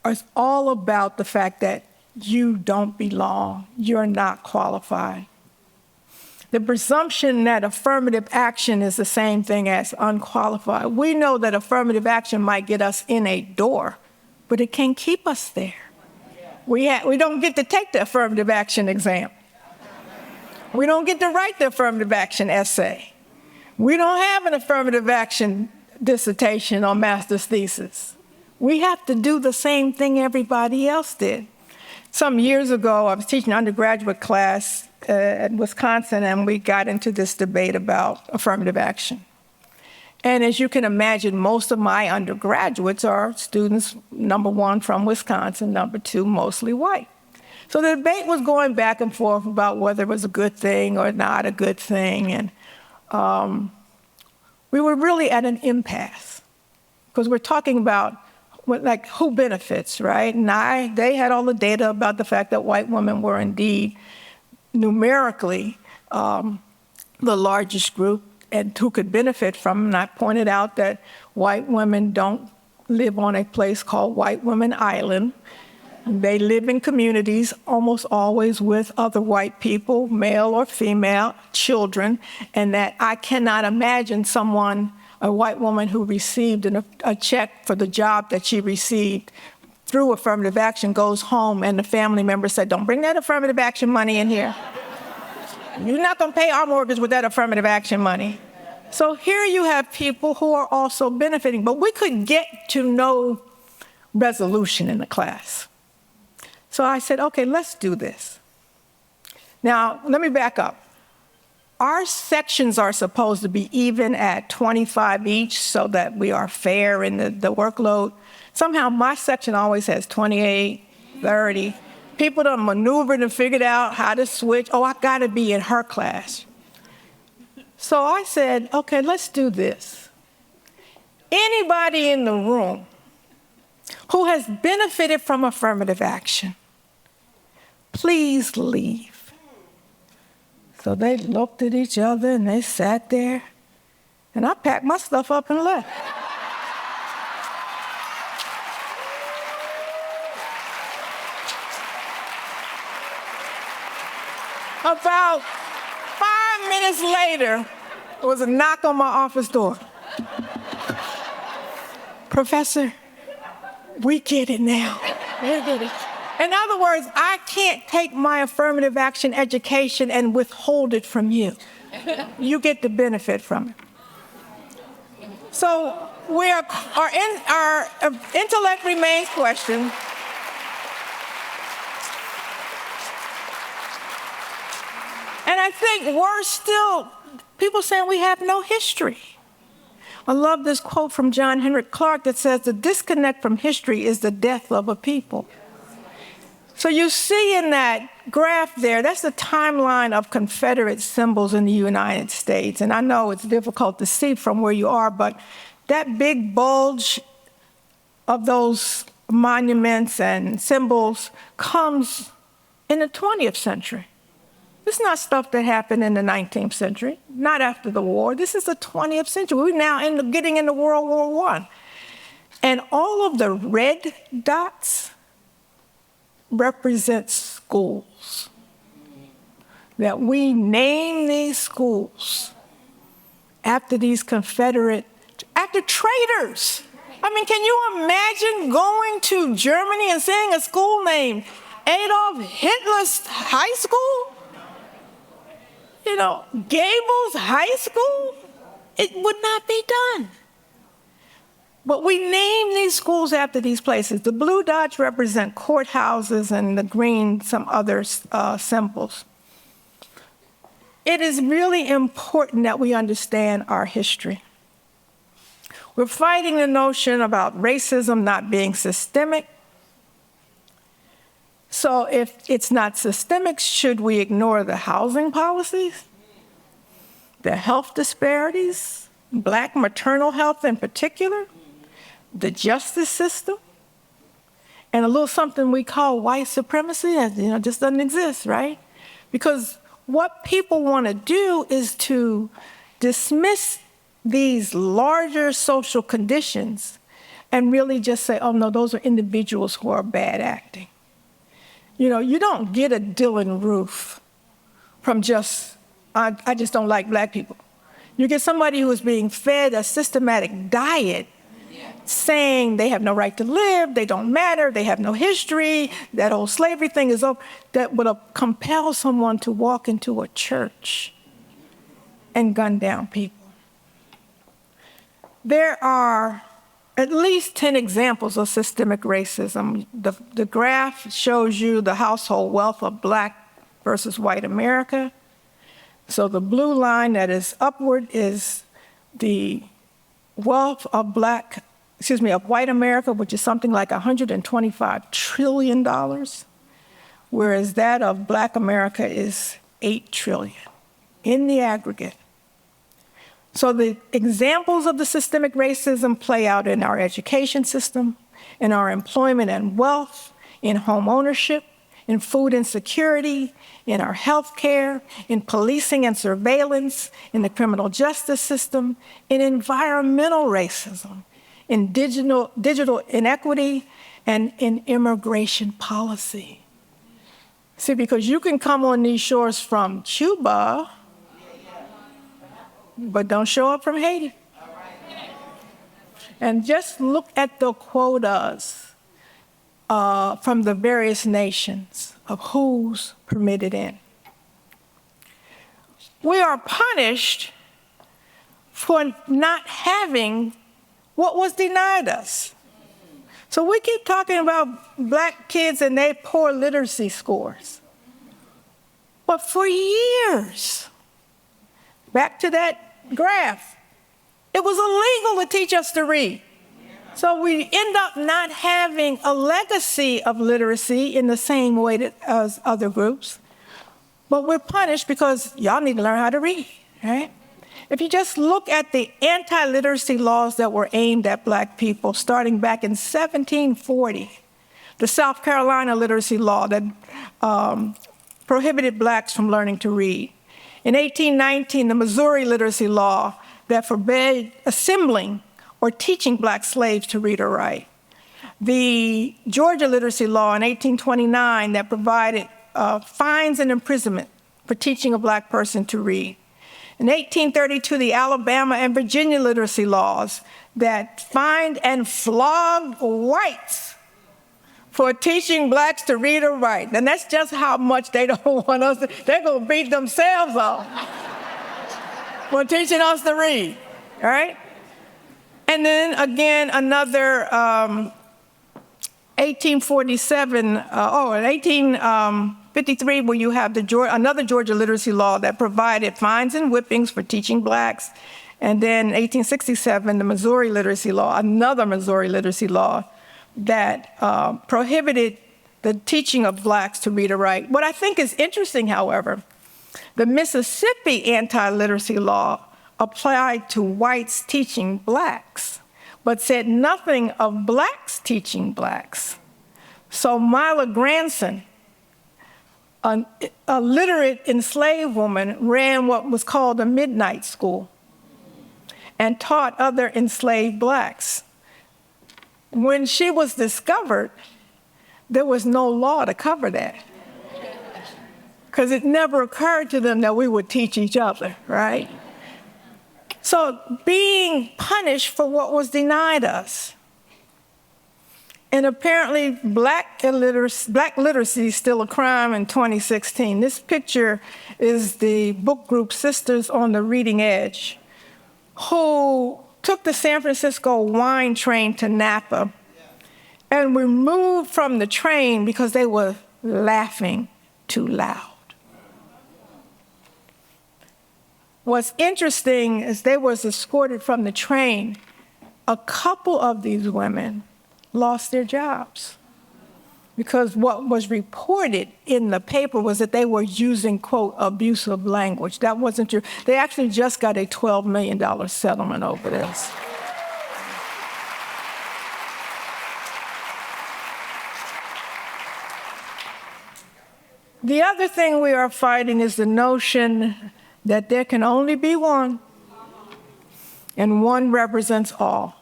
is all about the fact that you don't belong, you're not qualified. The presumption that affirmative action is the same thing as unqualified. We know that affirmative action might get us in a door, but it can't keep us there. We don't get to take the affirmative action exam. We don't get to write the affirmative action essay. We don't have an affirmative action dissertation or master's thesis. We have to do the same thing everybody else did. Some years ago, I was teaching an undergraduate class at Wisconsin, and we got into this debate about affirmative action. And as you can imagine, most of my undergraduates are students, number 1, from Wisconsin, number 2, mostly white. So the debate was going back and forth about whether it was a good thing or not a good thing. And we were really at an impasse because we're talking about like who benefits, right? And they had all the data about the fact that white women were indeed numerically the largest group and who could benefit from it. And I pointed out that white women don't live on a place called White Women Island. They live in communities almost always with other white people, male or female, children, and that I cannot imagine a white woman who received a check for the job that she received through affirmative action goes home and the family member said, don't bring that affirmative action money in here. You're not gonna pay our mortgage with that affirmative action money. So here you have people who are also benefiting, but we could get to no resolution in the class. So I said, okay, let's do this. Now, let me back up. Our sections are supposed to be even at 25 each so that we are fair in the workload. Somehow my section always has 28, 30. People done maneuvered and figured out how to switch. Oh, I gotta be in her class. So I said, okay, let's do this. Anybody in the room who has benefited from affirmative action, please leave. So they looked at each other and they sat there, and I packed my stuff up and left. About 5 minutes later, there was a knock on my office door. Professor, we get it now. We get it. In other words, I can't take my affirmative action education and withhold it from you. You get the benefit from it. So our intellect remains questioned. And I think worse still, people saying we have no history. I love this quote from John Henrik Clarke that says, the disconnect from history is the death of a people. So you see in that graph there, that's the timeline of Confederate symbols in the United States. And I know it's difficult to see from where you are, but that big bulge of those monuments and symbols comes in the 20th century. This is not stuff that happened in the 19th century, not after the war. This is the 20th century. We're now getting into World War I. And all of the red dots represent schools. That we name these schools after these after traitors. I mean, can you imagine going to Germany and seeing a school named Adolf Hitler's High School? You know, Gables High School? It would not be done. But we name these schools after these places. The blue dots represent courthouses and the green some other symbols. It is really important that we understand our history. We're fighting the notion about racism not being systemic. So if it's not systemic, should we ignore the housing policies, the health disparities, Black maternal health in particular, the justice system, and a little something we call white supremacy that just doesn't exist, right? Because what people want to do is to dismiss these larger social conditions and really just say, oh no, those are individuals who are bad acting. You don't get a Dylan Roof from just, I just don't like Black people. You get somebody who is being fed a systematic diet saying they have no right to live, they don't matter, they have no history, that whole slavery thing is over, that would compel someone to walk into a church and gun down people. There are at least 10 examples of systemic racism. The graph shows you the household wealth of Black versus white America. So the blue line that is upward is the wealth of white America, which is something like $125 trillion, whereas that of Black America is $8 trillion in the aggregate. So the examples of the systemic racism play out in our education system, in our employment and wealth, in home ownership, in food insecurity, in our health care, in policing and surveillance, in the criminal justice system, in environmental racism, in digital inequity, and in immigration policy. See, because you can come on these shores from Cuba, but don't show up from Haiti. And just look at the quotas from the various nations of who's permitted in. We are punished for not having what was denied us. So we keep talking about Black kids and their poor literacy scores. But for years, back to that graph, it was illegal to teach us to read. So we end up not having a legacy of literacy in the same way as other groups. But we're punished because y'all need to learn how to read, right? If you just look at the anti-literacy laws that were aimed at Black people starting back in 1740, the South Carolina literacy law that prohibited blacks from learning to read. In 1819, the Missouri literacy law that forbade assembling or teaching black slaves to read or write. The Georgia literacy law in 1829 that provided fines and imprisonment for teaching a black person to read. In 1832, the Alabama and Virginia literacy laws that fined and flogged whites for teaching blacks to read or write. And that's just how much they don't want us to, they're gonna beat themselves off for teaching us to read, all right? And then again, another 1847, in 1853, where you have another Georgia literacy law that provided fines and whippings for teaching blacks. And then 1867, the Missouri literacy law, another Missouri literacy law that prohibited the teaching of blacks to read or write. What I think is interesting, however, the Mississippi anti-literacy law applied to whites teaching blacks, but said nothing of blacks teaching blacks. So Myla Granson, a literate enslaved woman, ran what was called a midnight school and taught other enslaved blacks. When she was discovered, there was no law to cover that, because it never occurred to them that we would teach each other, right? So being punished for what was denied us. And apparently black literacy is still a crime in 2016. This picture is the book group Sisters on the Reading Edge, who took the San Francisco wine train to Napa and were moved from the train because they were laughing too loud. What's interesting is they was escorted from the train. A couple of these women lost their jobs because what was reported in the paper was that they were using, quote, abusive language. That wasn't true. They actually just got a $12 million settlement over this. The other thing we are fighting is the notion that there can only be one, and one represents all.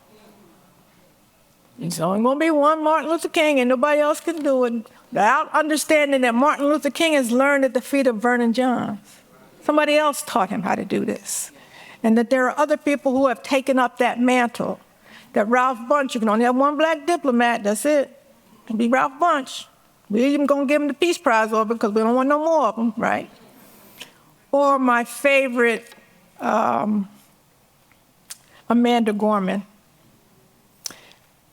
There's only going to be one Martin Luther King, and nobody else can do it, without understanding that Martin Luther King has learned at the feet of Vernon Johns. Somebody else taught him how to do this. And that there are other people who have taken up that mantle. That Ralph Bunche, you can only have one black diplomat, that's it. It'll be Ralph Bunche. We're even going to give him the Peace Prize over because we don't want no more of them, right? Or my favorite, Amanda Gorman.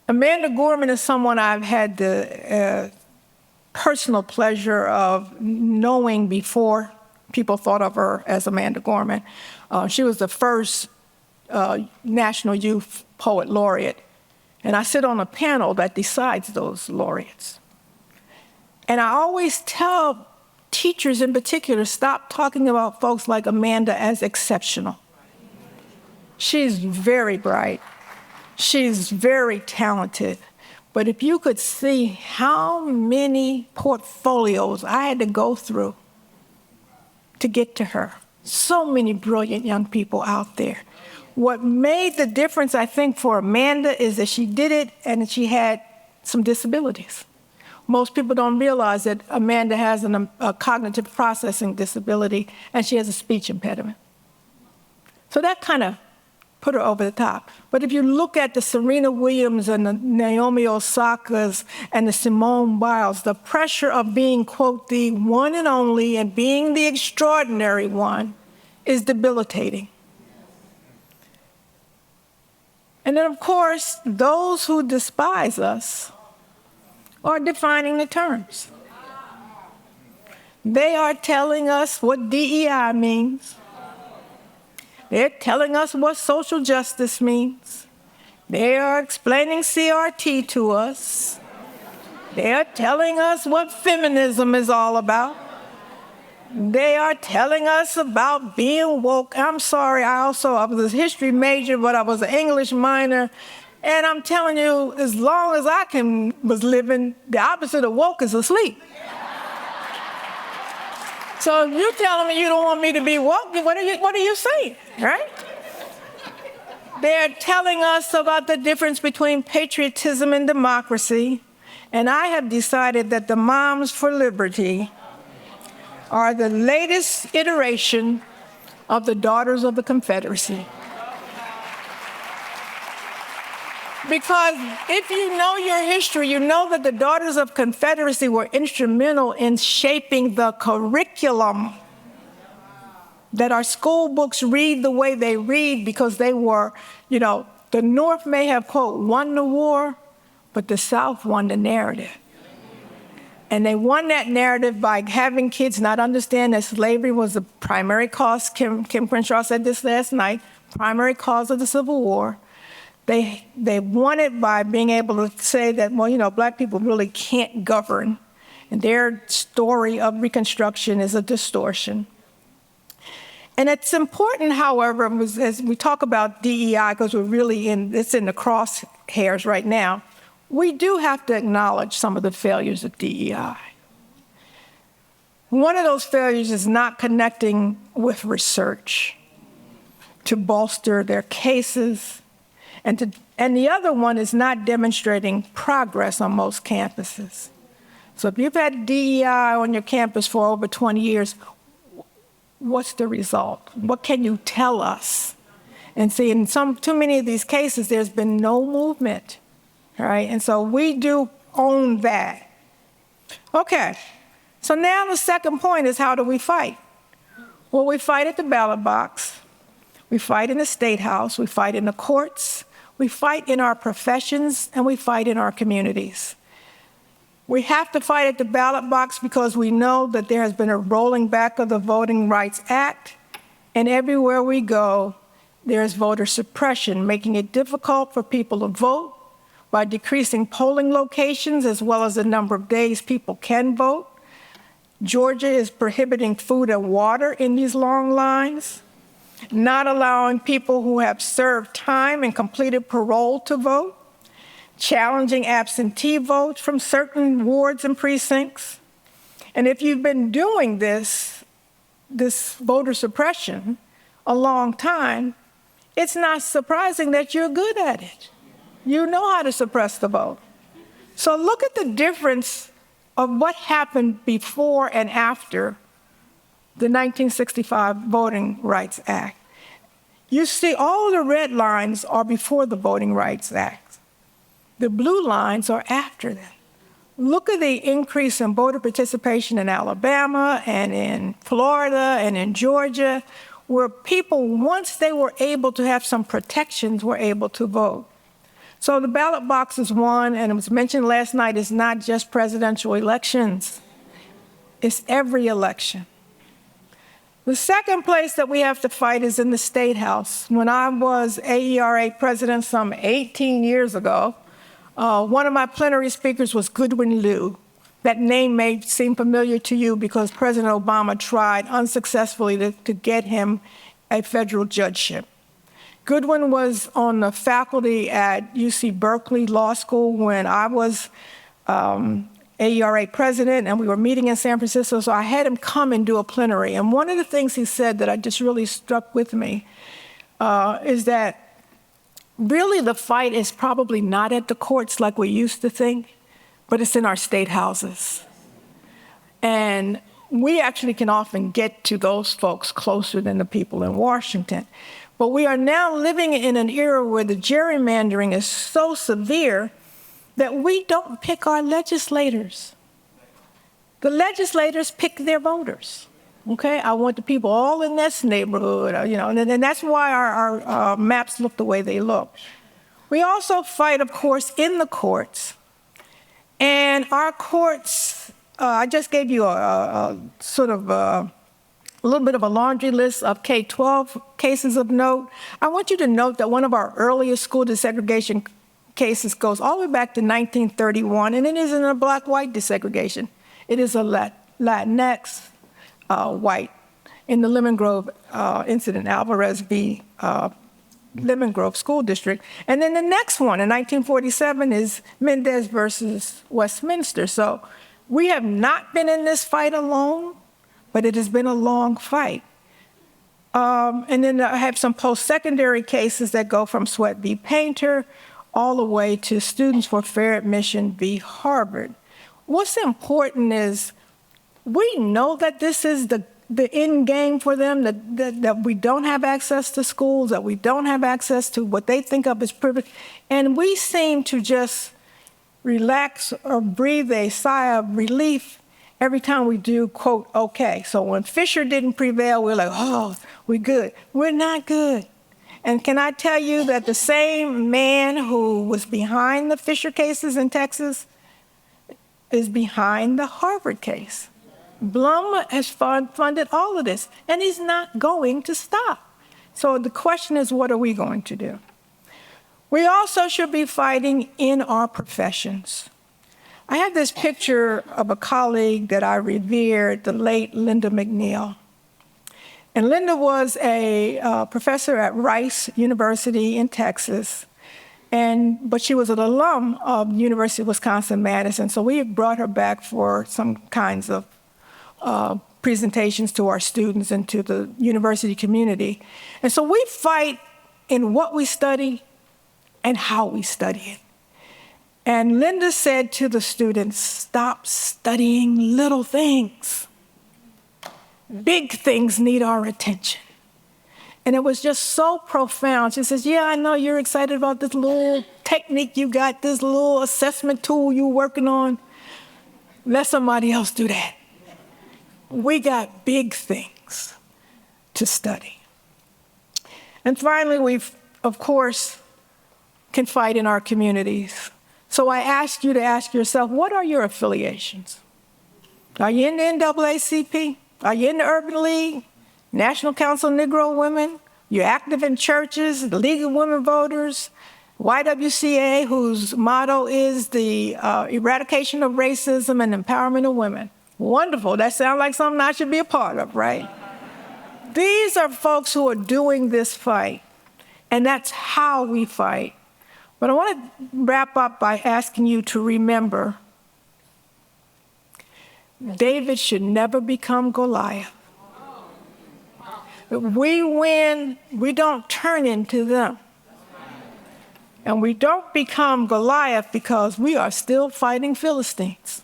Amanda Gorman is someone I've had the personal pleasure of knowing before people thought of her as Amanda Gorman. She was the first National Youth Poet Laureate, and I sit on a panel that decides those laureates. And I always tell teachers in particular, stop talking about folks like Amanda as exceptional. She's very bright. She's very talented. But if you could see how many portfolios I had to go through to get to her. So many brilliant young people out there. What made the difference, I think, for Amanda is that she did it and she had some disabilities. Most people don't realize that Amanda has a cognitive processing disability and she has a speech impediment. So that kind of put her over the top. But if you look at the Serena Williams and the Naomi Osakas and the Simone Biles, the pressure of being, quote, the one and only and being the extraordinary one is debilitating. And then, of course, those who despise us are defining the terms. They are telling us what DEI means. They're telling us what social justice means. They are explaining CRT to us. They are telling us what feminism is all about. They are telling us about being woke. I'm sorry, I was a history major, but I was an English minor. And I'm telling you, as long as I was living, the opposite of woke is asleep. So if you're telling me you don't want me to be woke, what are you saying, right? They're telling us about the difference between patriotism and democracy. And I have decided that the Moms for Liberty are the latest iteration of the Daughters of the Confederacy. Because if you know your history, you know that the Daughters of Confederacy were instrumental in shaping the curriculum that our school books read the way they read, because they were, the North may have, quote, won the war, but the South won the narrative. And they won that narrative by having kids not understand that slavery was the primary cause. Kim Crenshaw said this last night, primary cause of the Civil War. They won it by being able to say that, Black people really can't govern. And their story of Reconstruction is a distortion. And it's important, however, as we talk about DEI, because it's in the crosshairs right now, we do have to acknowledge some of the failures of DEI. One of those failures is not connecting with research to bolster their cases, and the other one is not demonstrating progress on most campuses. So if you've had DEI on your campus for over 20 years, what's the result? What can you tell us? And see, in too many of these cases, there's been no movement, right? And so we do own that. Okay, so now the second point is, how do we fight? Well, we fight at the ballot box. We fight in the State House. We fight in the courts. We fight in our professions, and we fight in our communities. We have to fight at the ballot box because we know that there has been a rolling back of the Voting Rights Act, and everywhere we go, there's voter suppression, making it difficult for people to vote by decreasing polling locations as well as the number of days people can vote. Georgia is prohibiting food and water in these long lines, not allowing people who have served time and completed parole to vote, challenging absentee votes from certain wards and precincts. And if you've been doing this voter suppression a long time, it's not surprising that you're good at it. You know how to suppress the vote. So look at the difference of what happened before and after the 1965 Voting Rights Act. You see, all the red lines are before the Voting Rights Act. The blue lines are after that. Look at the increase in voter participation in Alabama and in Florida and in Georgia, where people, once they were able to have some protections, were able to vote. So the ballot box is one, and it was mentioned last night, it's not just presidential elections. It's every election. The second place that we have to fight is in the State House. When I was AERA president some 18 years ago, one of my plenary speakers was Goodwin Liu. That name may seem familiar to you because President Obama tried unsuccessfully to get him a federal judgeship. Goodwin was on the faculty at UC Berkeley Law School when I was AERA president, and we were meeting in San Francisco, so I had him come and do a plenary. And one of the things he said that just really struck with me is that really the fight is probably not at the courts like we used to think, but it's in our state houses. And we actually can often get to those folks closer than the people in Washington. But we are now living in an era where the gerrymandering is so severe that we don't pick our legislators. The legislators pick their voters. Okay, I want the people all in this neighborhood, and that's why our maps look the way they look. We also fight, of course, in the courts. And our courts, I just gave you a little bit of a laundry list of K-12 cases of note. I want you to note that one of our earliest school desegregation cases goes all the way back to 1931, and it isn't a black-white desegregation. It is a Latinx white in the Lemon Grove incident, Alvarez v. Lemon Grove School District. And then the next one in 1947 is Mendez versus Westminster. So we have not been in this fight alone, but it has been a long fight. And then I have some post-secondary cases that go from Sweat v. Painter all the way to Students for Fair Admission v. Harvard. What's important is we know that this is the end game for them, that we don't have access to schools, that we don't have access to what they think of as privilege. And we seem to just relax or breathe a sigh of relief every time we do, quote, okay. So when Fisher didn't prevail, we're like, oh, we're good. We're not good. And can I tell you that the same man who was behind the Fisher cases in Texas is behind the Harvard case. Blum has funded all of this, and he's not going to stop. So the question is, what are we going to do? We also should be fighting in our professions. I have this picture of a colleague that I revered, the late Linda McNeil. And Linda was a professor at Rice University in Texas, but she was an alum of University of Wisconsin-Madison, so we brought her back for some kinds of presentations to our students and to the university community. And so we fight in what we study and how we study it. And Linda said to the students, stop studying little things. Big things need our attention. And it was just so profound. She says, yeah, I know you're excited about this little technique you got, this little assessment tool you're working on. Let somebody else do that. We got big things to study. And finally, we, of course, can fight in our communities. So I ask you to ask yourself, what are your affiliations? Are you in the NAACP? Are you in the Urban League? National Council of Negro Women? You're active in churches, the League of Women Voters, YWCA, whose motto is the eradication of racism and empowerment of women. Wonderful. That sounds like something I should be a part of, right? These are folks who are doing this fight, and that's how we fight. But I want to wrap up by asking you to remember David should never become Goliath. If we win, we don't turn into them. And we don't become Goliath because we are still fighting Philistines.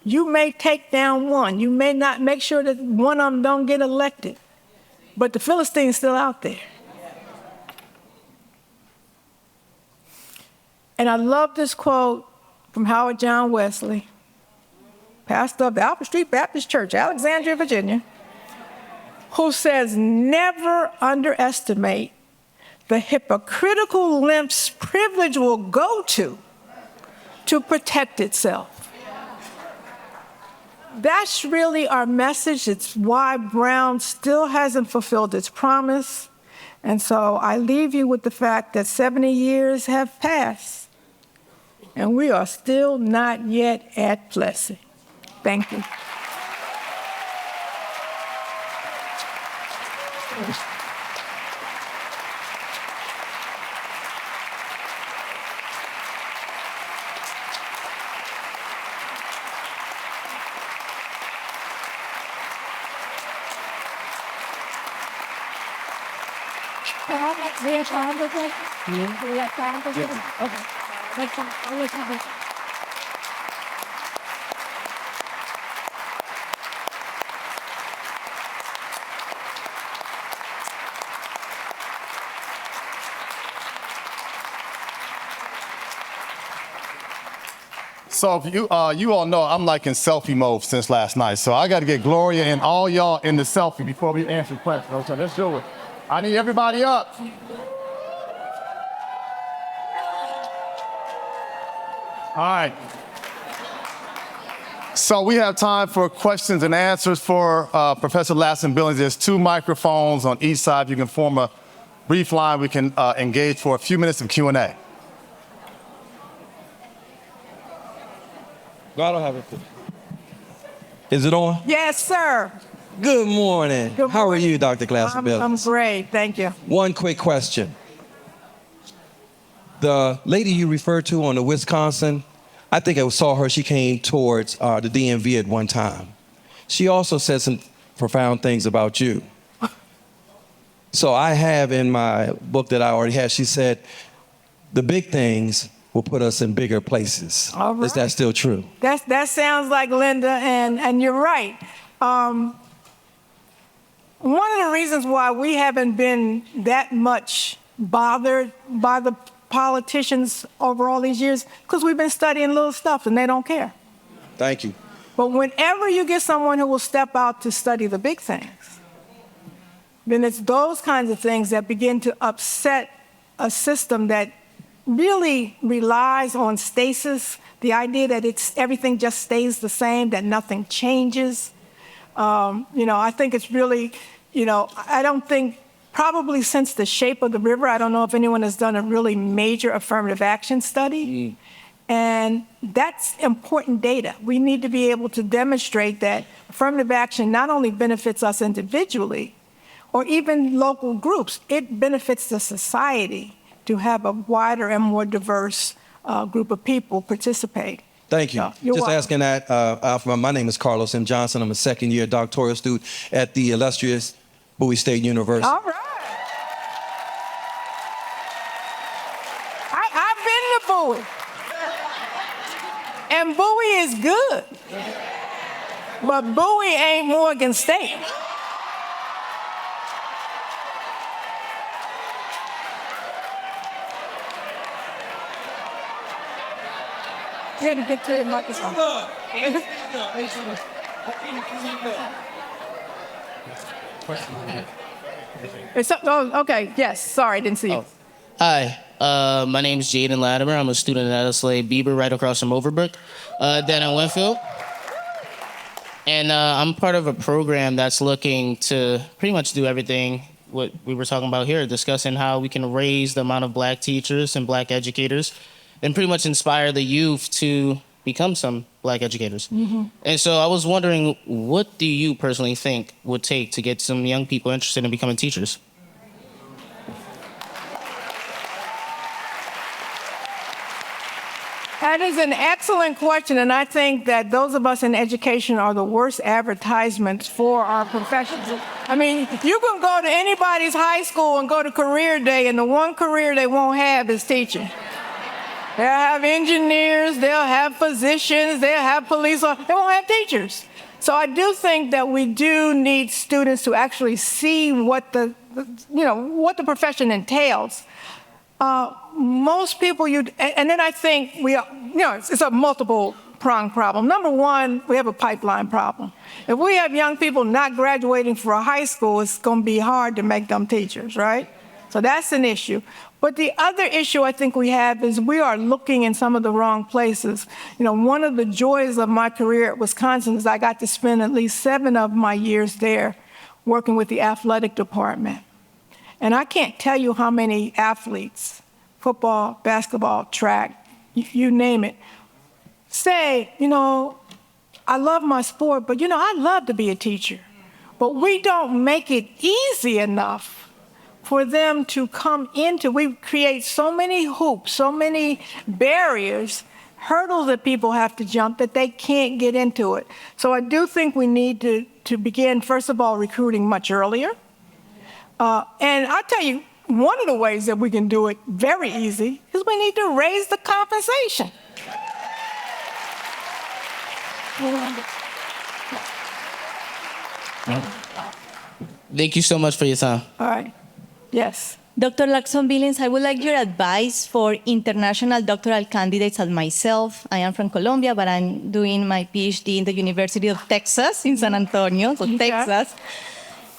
You may take down one. You may not make sure that one of them don't get elected, but the Philistine's still out there. And I love this quote from Howard John Wesley, pastor of the Alfred Street Baptist Church, Alexandria, Virginia, who says, never underestimate the hypocritical lengths privilege will go to protect itself. That's really our message. It's why Brown still hasn't fulfilled its promise. And so I leave you with the fact that 70 years have passed, and we are still not yet at Plessy. Thank you. We have time for questions? Yeah. We have time for questions? Okay. Next time, always have it. So if you all know I'm like in selfie mode since last night. So I got to get Gloria and all y'all in the selfie before we answer questions. Okay, let's do it. I need everybody up. All right. So we have time for questions and answers for Professor Ladson-Billings. There's 2 microphones on each side. You can form a brief line. We can engage for a few minutes of Q&A. I don't have it. Is it on? Yes, sir. Good morning. Good How are morning. you, Dr. I'm Ladson-Billings? great, thank you. One quick question. The lady you referred to on the Wisconsin, I think I saw her, she came towards the DMV at one time. She also said some profound things about you. So I have in my book that I already had, she said, the big things will put us in bigger places. All right. Is that still true? That sounds like Linda, and you're right. One of the reasons why we haven't been that much bothered by the politicians over all these years, because we've been studying little stuff and they don't care. Thank you. But whenever you get someone who will step out to study the big things, then it's those kinds of things that begin to upset a system that really relies on stasis, the idea that everything just stays the same, that nothing changes. I think it's really, I don't think, probably since the shape of the river, I don't know if anyone has done a really major affirmative action study. And that's important data. We need to be able to demonstrate that affirmative action not only benefits us individually or even local groups, it benefits the society to have a wider and more diverse group of people participate. Thank you. You're Just welcome. asking that, Alpha, my name is Carlos M. Johnson. I'm a second-year doctoral student at the illustrious Bowie State University. All right. I've been to Bowie. And Bowie is good. But Bowie ain't Morgan State. You had to get to the microphone. Okay, yes, sorry, didn't see you. Hi, my name is Jaden Latimer. I'm a student at SLA Bieber right across from Overbrook, down in Winfield. And I'm part of a program that's looking to pretty much do everything what we were talking about here, discussing how we can raise the amount of black teachers and black educators and pretty much inspire the youth to become some black educators. Mm-hmm. And so I was wondering, what do you personally think would take to get some young people interested in becoming teachers? That is an excellent question, and I think that those of us in education are the worst advertisements for our professions. I mean, you can go to anybody's high school and go to career day, and the one career they won't have is teaching. They'll have engineers, they'll have physicians, they'll have police officers, they won't have teachers. So I do think that we do need students to actually see what the profession entails. Most people, and then I think it's a multiple pronged problem. Number one, we have a pipeline problem. If we have young people not graduating from a high school, it's going to be hard to make them teachers, right? So that's an issue. But the other issue I think we have is we are looking in some of the wrong places. One of the joys of my career at Wisconsin is I got to spend at least 7 of my years there working with the athletic department. And I can't tell you how many athletes, football, basketball, track, you name it, say, I love my sport, but I'd love to be a teacher. But we don't make it easy enough for them to come into. We create so many hoops, so many barriers, hurdles that people have to jump that they can't get into it. So I do think we need to begin, first of all, recruiting much earlier. And I'll tell you, one of the ways that we can do it very easy is we need to raise the compensation. Thank you so much for your time. All right. Yes. Dr. Ladson-Billings, I would like your advice for international doctoral candidates and myself. I am from Colombia, but I'm doing my PhD in the University of Texas in San Antonio, so Texas.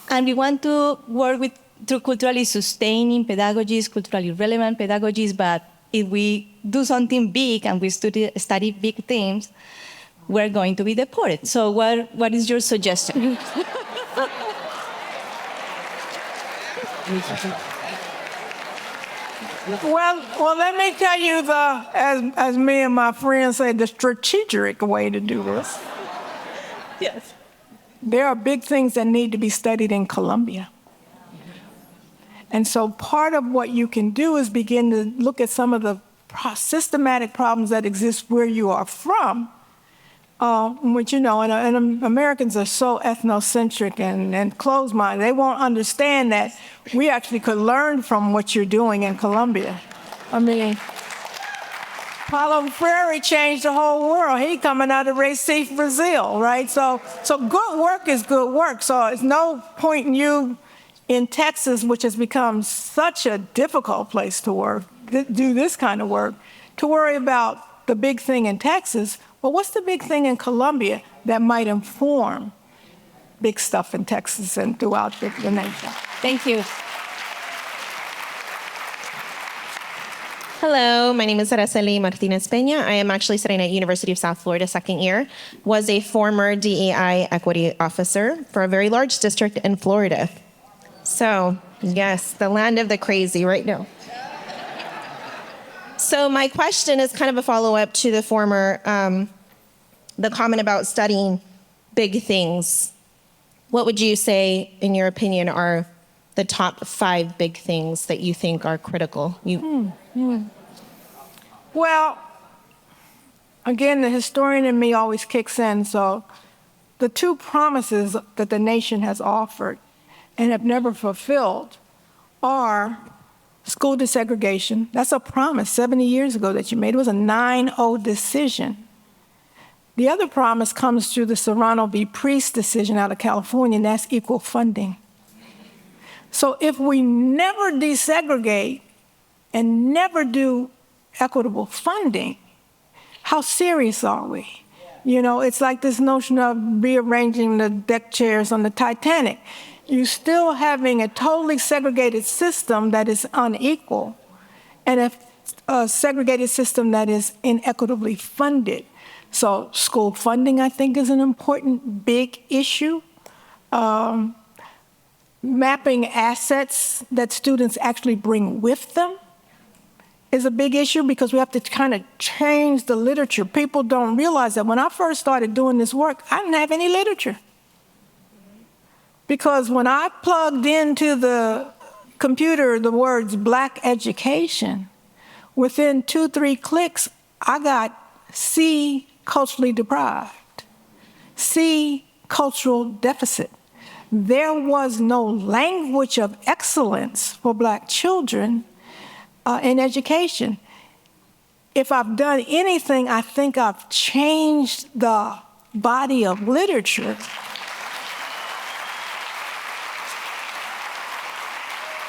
And we want to work through culturally sustaining pedagogies, culturally relevant pedagogies, but if we do something big and we study big themes, we're going to be deported. So what is your suggestion? Well, let me tell you as me and my friends say, the strategic way to do this. Yes. there are big things that need to be studied in Colombia. And so part of what you can do is begin to look at some of the systematic problems that exist where you are from, which, and Americans are so ethnocentric and closed-minded. They won't understand that we actually could learn from what you're doing in Colombia. I mean, Paulo Freire changed the whole world. He coming out of Recife, Brazil, right? So good work is good work. So it's no point in you in Texas, which has become such a difficult place to work, do this kind of work, to worry about the big thing in Texas. Well, what's the big thing in Colombia that might inform big stuff in Texas and throughout the nation? Thank you. Hello, my name is Araceli Martinez Peña. I am actually studying at University of South Florida second year. Was a former DEI equity officer for a very large district in Florida. So, yes, the land of the crazy right now. So my question is kind of a follow-up to the former, the comment about studying big things. What would you say, in your opinion, are the top 5 big things that you think are critical? Well, again, the historian in me always kicks in. So the 2 promises that the nation has offered and have never fulfilled are school desegregation. That's a promise 70 years ago that you made. It was a 9-0 decision. The other promise comes through the Serrano v. Priest decision out of California, and that's equal funding. So if we never desegregate and never do equitable funding, how serious are we? It's like this notion of rearranging the deck chairs on the Titanic. You're still having a totally segregated system that is unequal and a segregated system that is inequitably funded. So school funding, I think, is an important big issue. Mapping assets that students actually bring with them is a big issue because we have to kind of change the literature. People don't realize that when I first started doing this work, I didn't have any literature. Because when I plugged into the computer the words Black education, within 2-3 clicks, I got C, culturally deprived, C, cultural deficit. There was no language of excellence for Black children in education. If I've done anything, I think I've changed the body of literature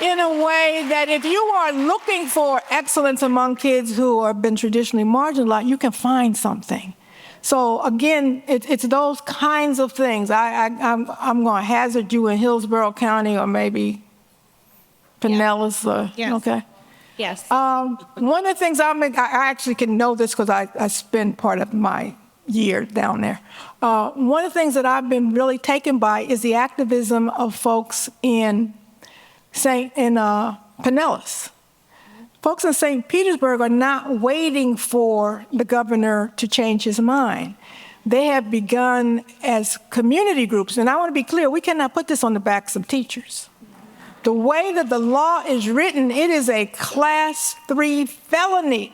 in a way that if you are looking for excellence among kids who have been traditionally marginalized, you can find something. So again, it's those kinds of things. I'm going to hazard you in Hillsborough County or maybe Pinellas. Yes. Okay. Yes. One of the things I actually can know this because I spend part of my year down there. One of the things that I've been really taken by is the activism of folks in Pinellas. Folks in St. Petersburg are not waiting for the governor to change his mind. They have begun as community groups, and I want to be clear, we cannot put this on the backs of teachers. The way that the law is written, it is a Class 3 felony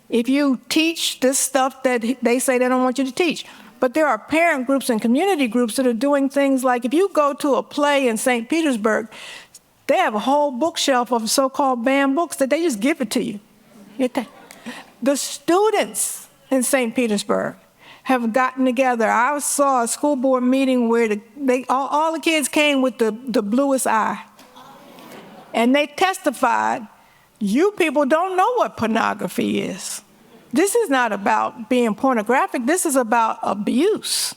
if you teach this stuff that they say they don't want you to teach. But there are parent groups and community groups that are doing things like if you go to a play in St. Petersburg, they have a whole bookshelf of so-called banned books that they just give it to you. The students in St. Petersburg have gotten together. I saw a school board meeting where all the kids came with the bluest eye. And they testified, you people don't know what pornography is. This is not about being pornographic. This is about abuse.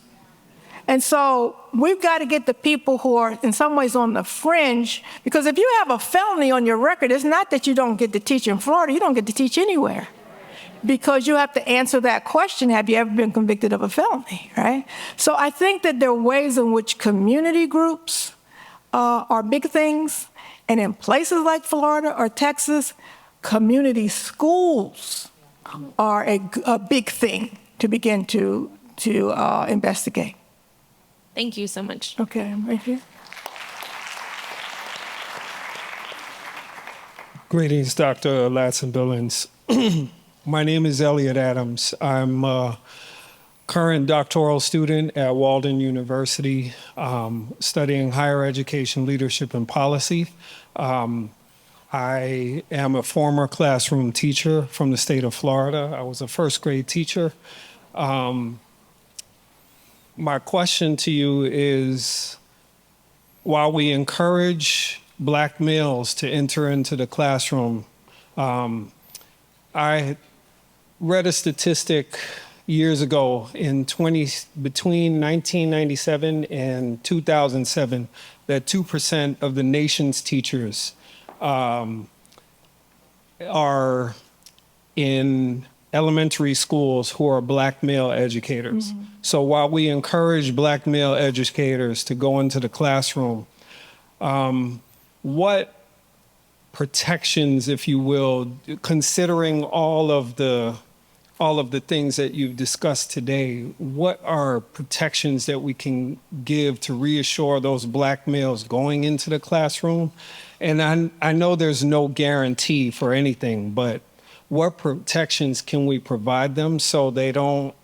And so we've got to get the people who are in some ways on the fringe, because if you have a felony on your record, it's not that you don't get to teach in Florida, you don't get to teach anywhere. Because you have to answer that question, have you ever been convicted of a felony, right? So I think that there are ways in which community groups are big things. And in places like Florida or Texas, community schools are a big thing to begin to investigate. Thank you so much. Okay, right here. Greetings, Dr. Ladson-Billings. My name is Elliot Adams. I'm a current doctoral student at Walden University, studying higher education leadership and policy. I am a former classroom teacher from the state of Florida. I was a first grade teacher. My question to you is, while we encourage Black males to enter into the classroom, I read a statistic years ago between 1997 and 2007 that 2% of the nation's teachers are in elementary schools who are Black male educators. Mm-hmm. So while we encourage Black male educators to go into the classroom, what protections, if you will, considering all of the things that you've discussed today, what are protections that we can give to reassure those Black males going into the classroom? And I know there's no guarantee for anything, but what protections can we provide them so they don't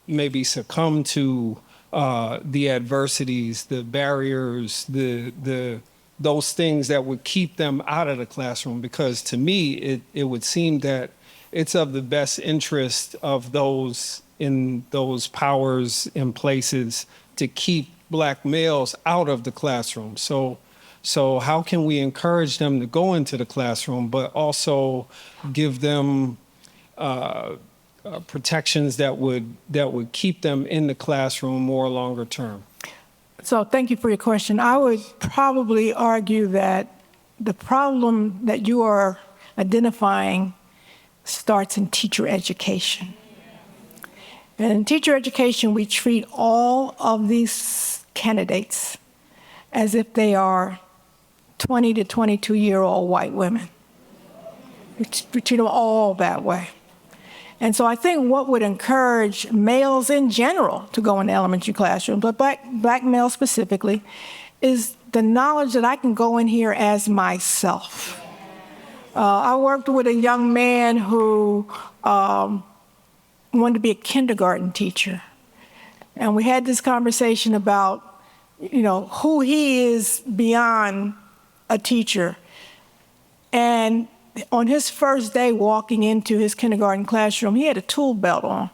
maybe succumb to the adversities, the barriers, those things that would keep them out of the classroom? Because to me, it would seem that it's of the best interest of those in those powers and places to keep Black males out of the classroom. So how can we encourage them to go into the classroom, but also give them protections that would keep them in the classroom more longer term? So thank you for your question. I would probably argue that the problem that you are identifying starts in teacher education. And in teacher education, we treat all of these candidates as if they are 20 to 22-year-old white women. We treat them all that way. And so I think what would encourage males in general to go into elementary classrooms, but black males specifically, is the knowledge that I can go in here as myself. I worked with a young man who wanted to be a kindergarten teacher. And we had this conversation about, who he is beyond a teacher. And on his first day walking into his kindergarten classroom, he had a tool belt on.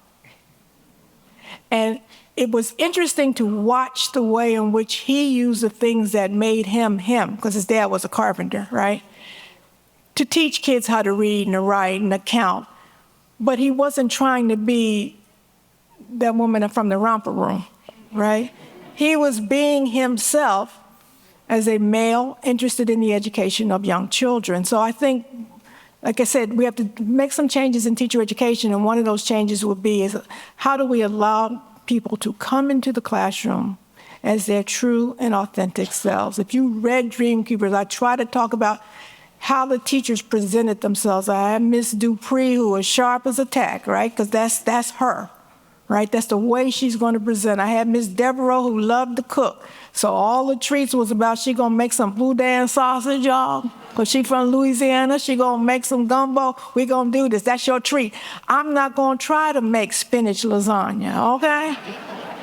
And it was interesting to watch the way in which he used the things that made him him, because his dad was a carpenter, right? To teach kids how to read and to write and to count. But he wasn't trying to be that woman from the romper room, right? He was being himself as a male interested in the education of young children. So I think, like I said, we have to make some changes in teacher education, and one of those changes would be is how do we allow people to come into the classroom as their true and authentic selves? If you read Dreamkeepers, I try to talk about how the teachers presented themselves. I had Miss Dupree, who was sharp as a tack, right? Because that's her, right? That's the way she's going to present. I had Miss Devereaux, who loved to cook. So all the treats was about she going to make some boudin sausage, y'all. Because she from Louisiana, she going to make some gumbo. We going to do this. That's your treat. I'm not going to try to make spinach lasagna, okay?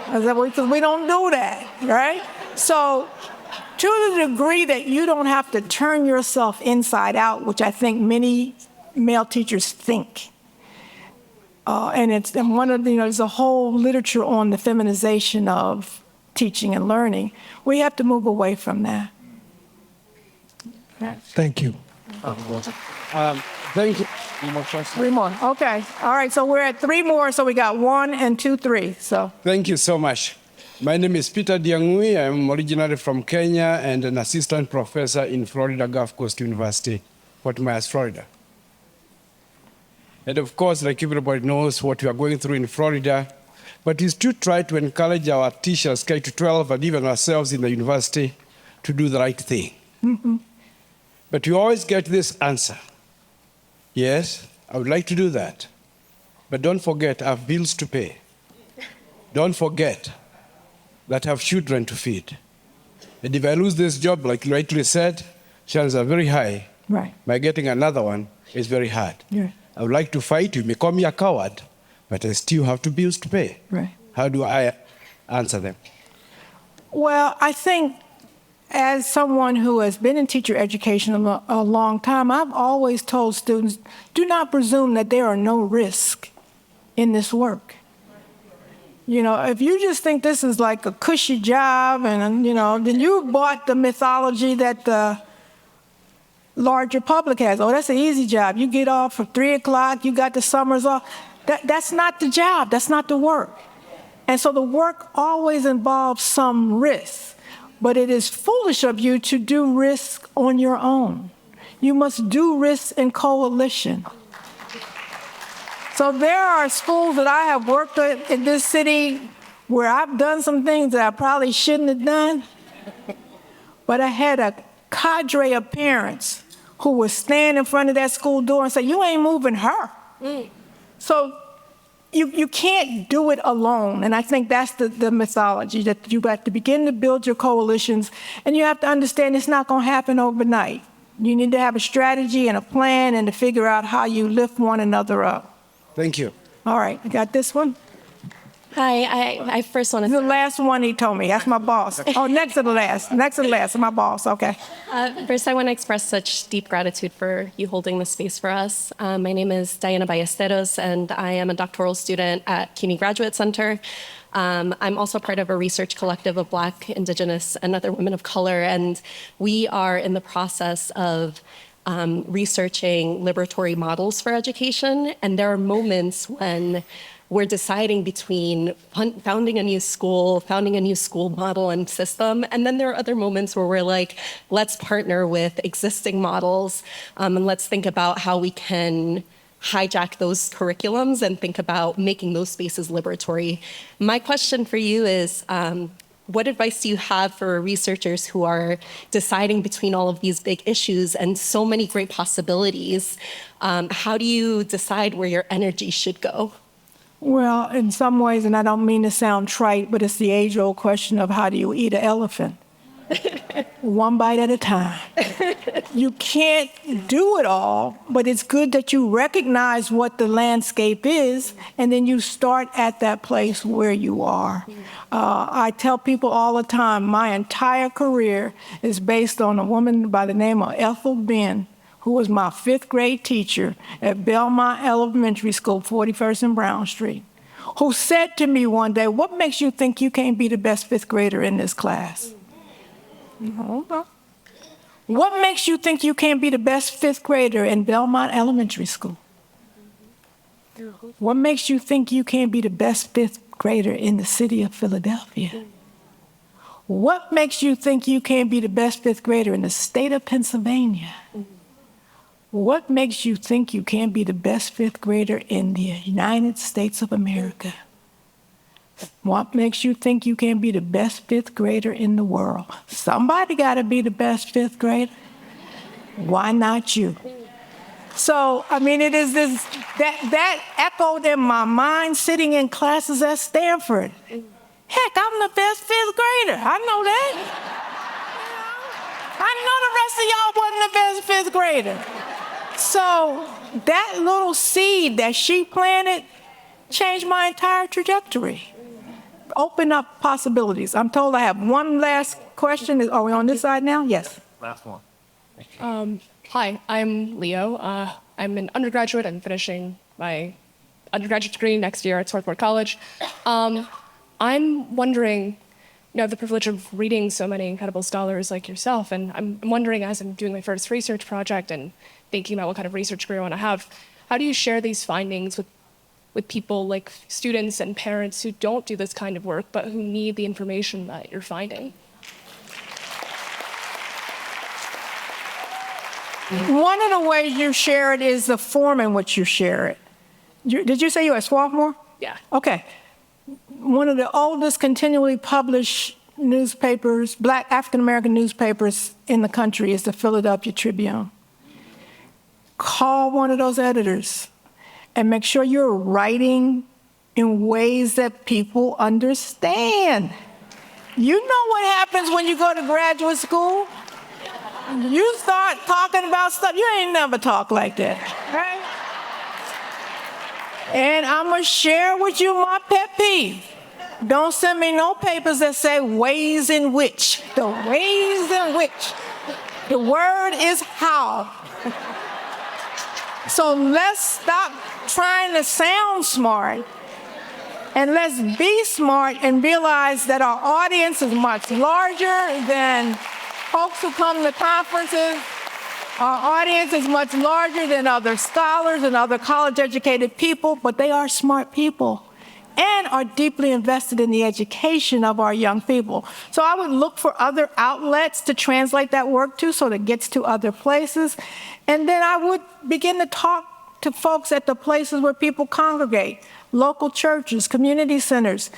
Because we don't do that, right? So to the degree that you don't have to turn yourself inside out, which I think many male teachers think, and one of there's a whole literature on the feminization of teaching and learning. We have to move away from that. Thank you. Thank you. Three more. Okay. All right. So we're at three more. So we got 1 and 2, 3. So. Thank you so much. My name is Peter Diangui. I'm originally from Kenya and an assistant professor in Florida Gulf Coast University, Fort Myers, Florida. And of course, like everybody knows what we are going through in Florida, but we still try to encourage our teachers, K to 12, and even ourselves in the university to do the right thing. Mm-hmm. But you always get this answer. Yes, I would like to do that. But don't forget, I have bills to pay. don't forget that I have children to feed. And if I lose this job, like you rightly said, chances are very high. Right. By getting another one is very hard. Yeah. I would like to fight. You may call me a coward, but I still have to bills to pay. Right. How do I answer them? Well, I think as someone who has been in teacher education a long time, I've always told students, do not presume that there are no risks in this work. You know, if you just think this is like a cushy job and, you know, then you bought the mythology that the larger public has. Oh, that's an easy job. You get off for 3 o'clock, you got the summers off. That's not the job, that's not the work. And so the work always involves some risk, but it is foolish of you to do risk on your own. You must do risk in coalition. So there are schools that I have worked at in this city where I've done some things that I probably shouldn't have done, but I had a cadre of parents who would stand in front of that school door and say, you ain't moving her. So you can't do it alone. And I think that's the mythology, that you got to begin to build your coalitions, and you have to understand it's not going to happen overnight. You need to have a strategy and a plan and to figure out how you lift one another up. Thank you. All right, I got this one. Hi, I first want to... The last one he told me, that's my boss. Oh, next to the last, my boss, okay. First, I want to express such deep gratitude for you holding this space for us. My name is Diana Ballesteros, and I am a doctoral student at CUNY Graduate Center. I'm also part of a research collective of Black, Indigenous, and other women of color, and we are in the process of researching liberatory models for education, and there are moments when we're deciding between founding a new school model and system, and then there are other moments where we're like, let's partner with existing models, and let's think about how we can hijack those curriculums and think about making those spaces liberatory. My question for you is, what advice do you have for researchers who are deciding between all of these big issues and so many great possibilities? How do you decide where your energy should go? Well, in some ways, and I don't mean to sound trite, but it's the age-old question of how do you eat an elephant? One bite at a time. You can't do it all, but it's good that you recognize what the landscape is, and then you start at that place where you are. I tell people all the time, my entire career is based on a woman by the name of Ethel Ben, who was my 5th grade teacher at Belmont Elementary School, 41st and Brown Street, who said to me one day, what makes you think you can't be the best 5th grader in this class? Hold on. What makes you think you can't be the best 5th grader in Belmont Elementary School? What makes you think you can't be the best 5th grader in the city of Philadelphia? What makes you think you can't be the best 5th grader in the state of Pennsylvania? What makes you think you can't be the best 5th grader in the United States of America? What makes you think you can't be the best 5th grader in the world? Somebody got to be the best 5th grader. Why not you? So, I mean, it is this, that echoed in my mind sitting in classes at Stanford. Heck, I'm the best 5th grader. I know that. I know the rest of y'all wasn't the best 5th grader. So that little seed that she planted changed my entire trajectory. Open up possibilities. I'm told I have one last question. Are we on this side now? Yes. Last one. Hi, I'm Leo. I'm an undergraduate. I'm finishing my undergraduate degree next year at Swarthmore College. I'm wondering, you have the privilege of reading so many incredible scholars like yourself, and I'm wondering, as I'm doing my first research project and thinking about what kind of research career I want to have, how do you share these findings with people like students and parents who don't do this kind of work, but who need the information that you're finding? One of the ways you share it is the form in which you share it. Did you say you were at Swarthmore? Yeah. Okay. One of the oldest continually published newspapers, Black African-American newspapers in the country is the Philadelphia Tribune. Call one of those editors and make sure you're writing in ways that people understand. You know what happens when you go to graduate school? You start talking about stuff, you ain't never talked like that, right? And I'm gonna share with you my pet peeve. Don't send me no papers that say ways in which. The ways in which. The word is how. So let's stop trying to sound smart and let's be smart and realize that our audience is much larger than folks who come to conferences. Our audience is much larger than other scholars and other college-educated people, but they are smart people and are deeply invested in the education of our young people. So I would look for other outlets to translate that work to so that it gets to other places. And then I would begin to talk to folks at the places where people congregate, local churches, community centers,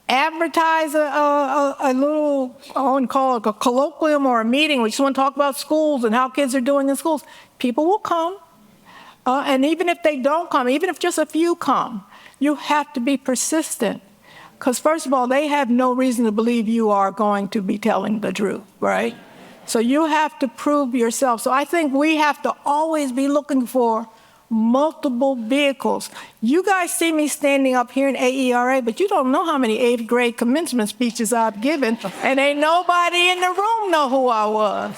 advertise a little, I wouldn't call it a colloquium or a meeting. We just want to talk about schools and how kids are doing in schools. People will come. And even if they don't come, even if just a few come, you have to be persistent. Because first of all, they have no reason to believe you are going to be telling the truth, right? So you have to prove yourself. So I think we have to always be looking for multiple vehicles. You guys see me standing up here in AERA, but you don't know how many 8th grade commencement speeches I've given, and ain't nobody in the room know who I was.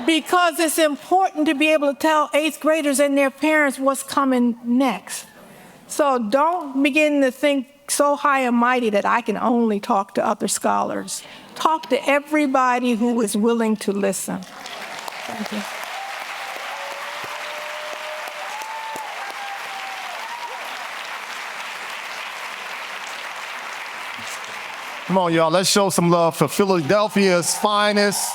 Because it's important to be able to tell 8th graders and their parents what's coming next. So don't begin to think so high and mighty that I can only talk to other scholars. Talk to everybody who is willing to listen. Thank you. Come on, y'all. Let's show some love for Philadelphia's finest.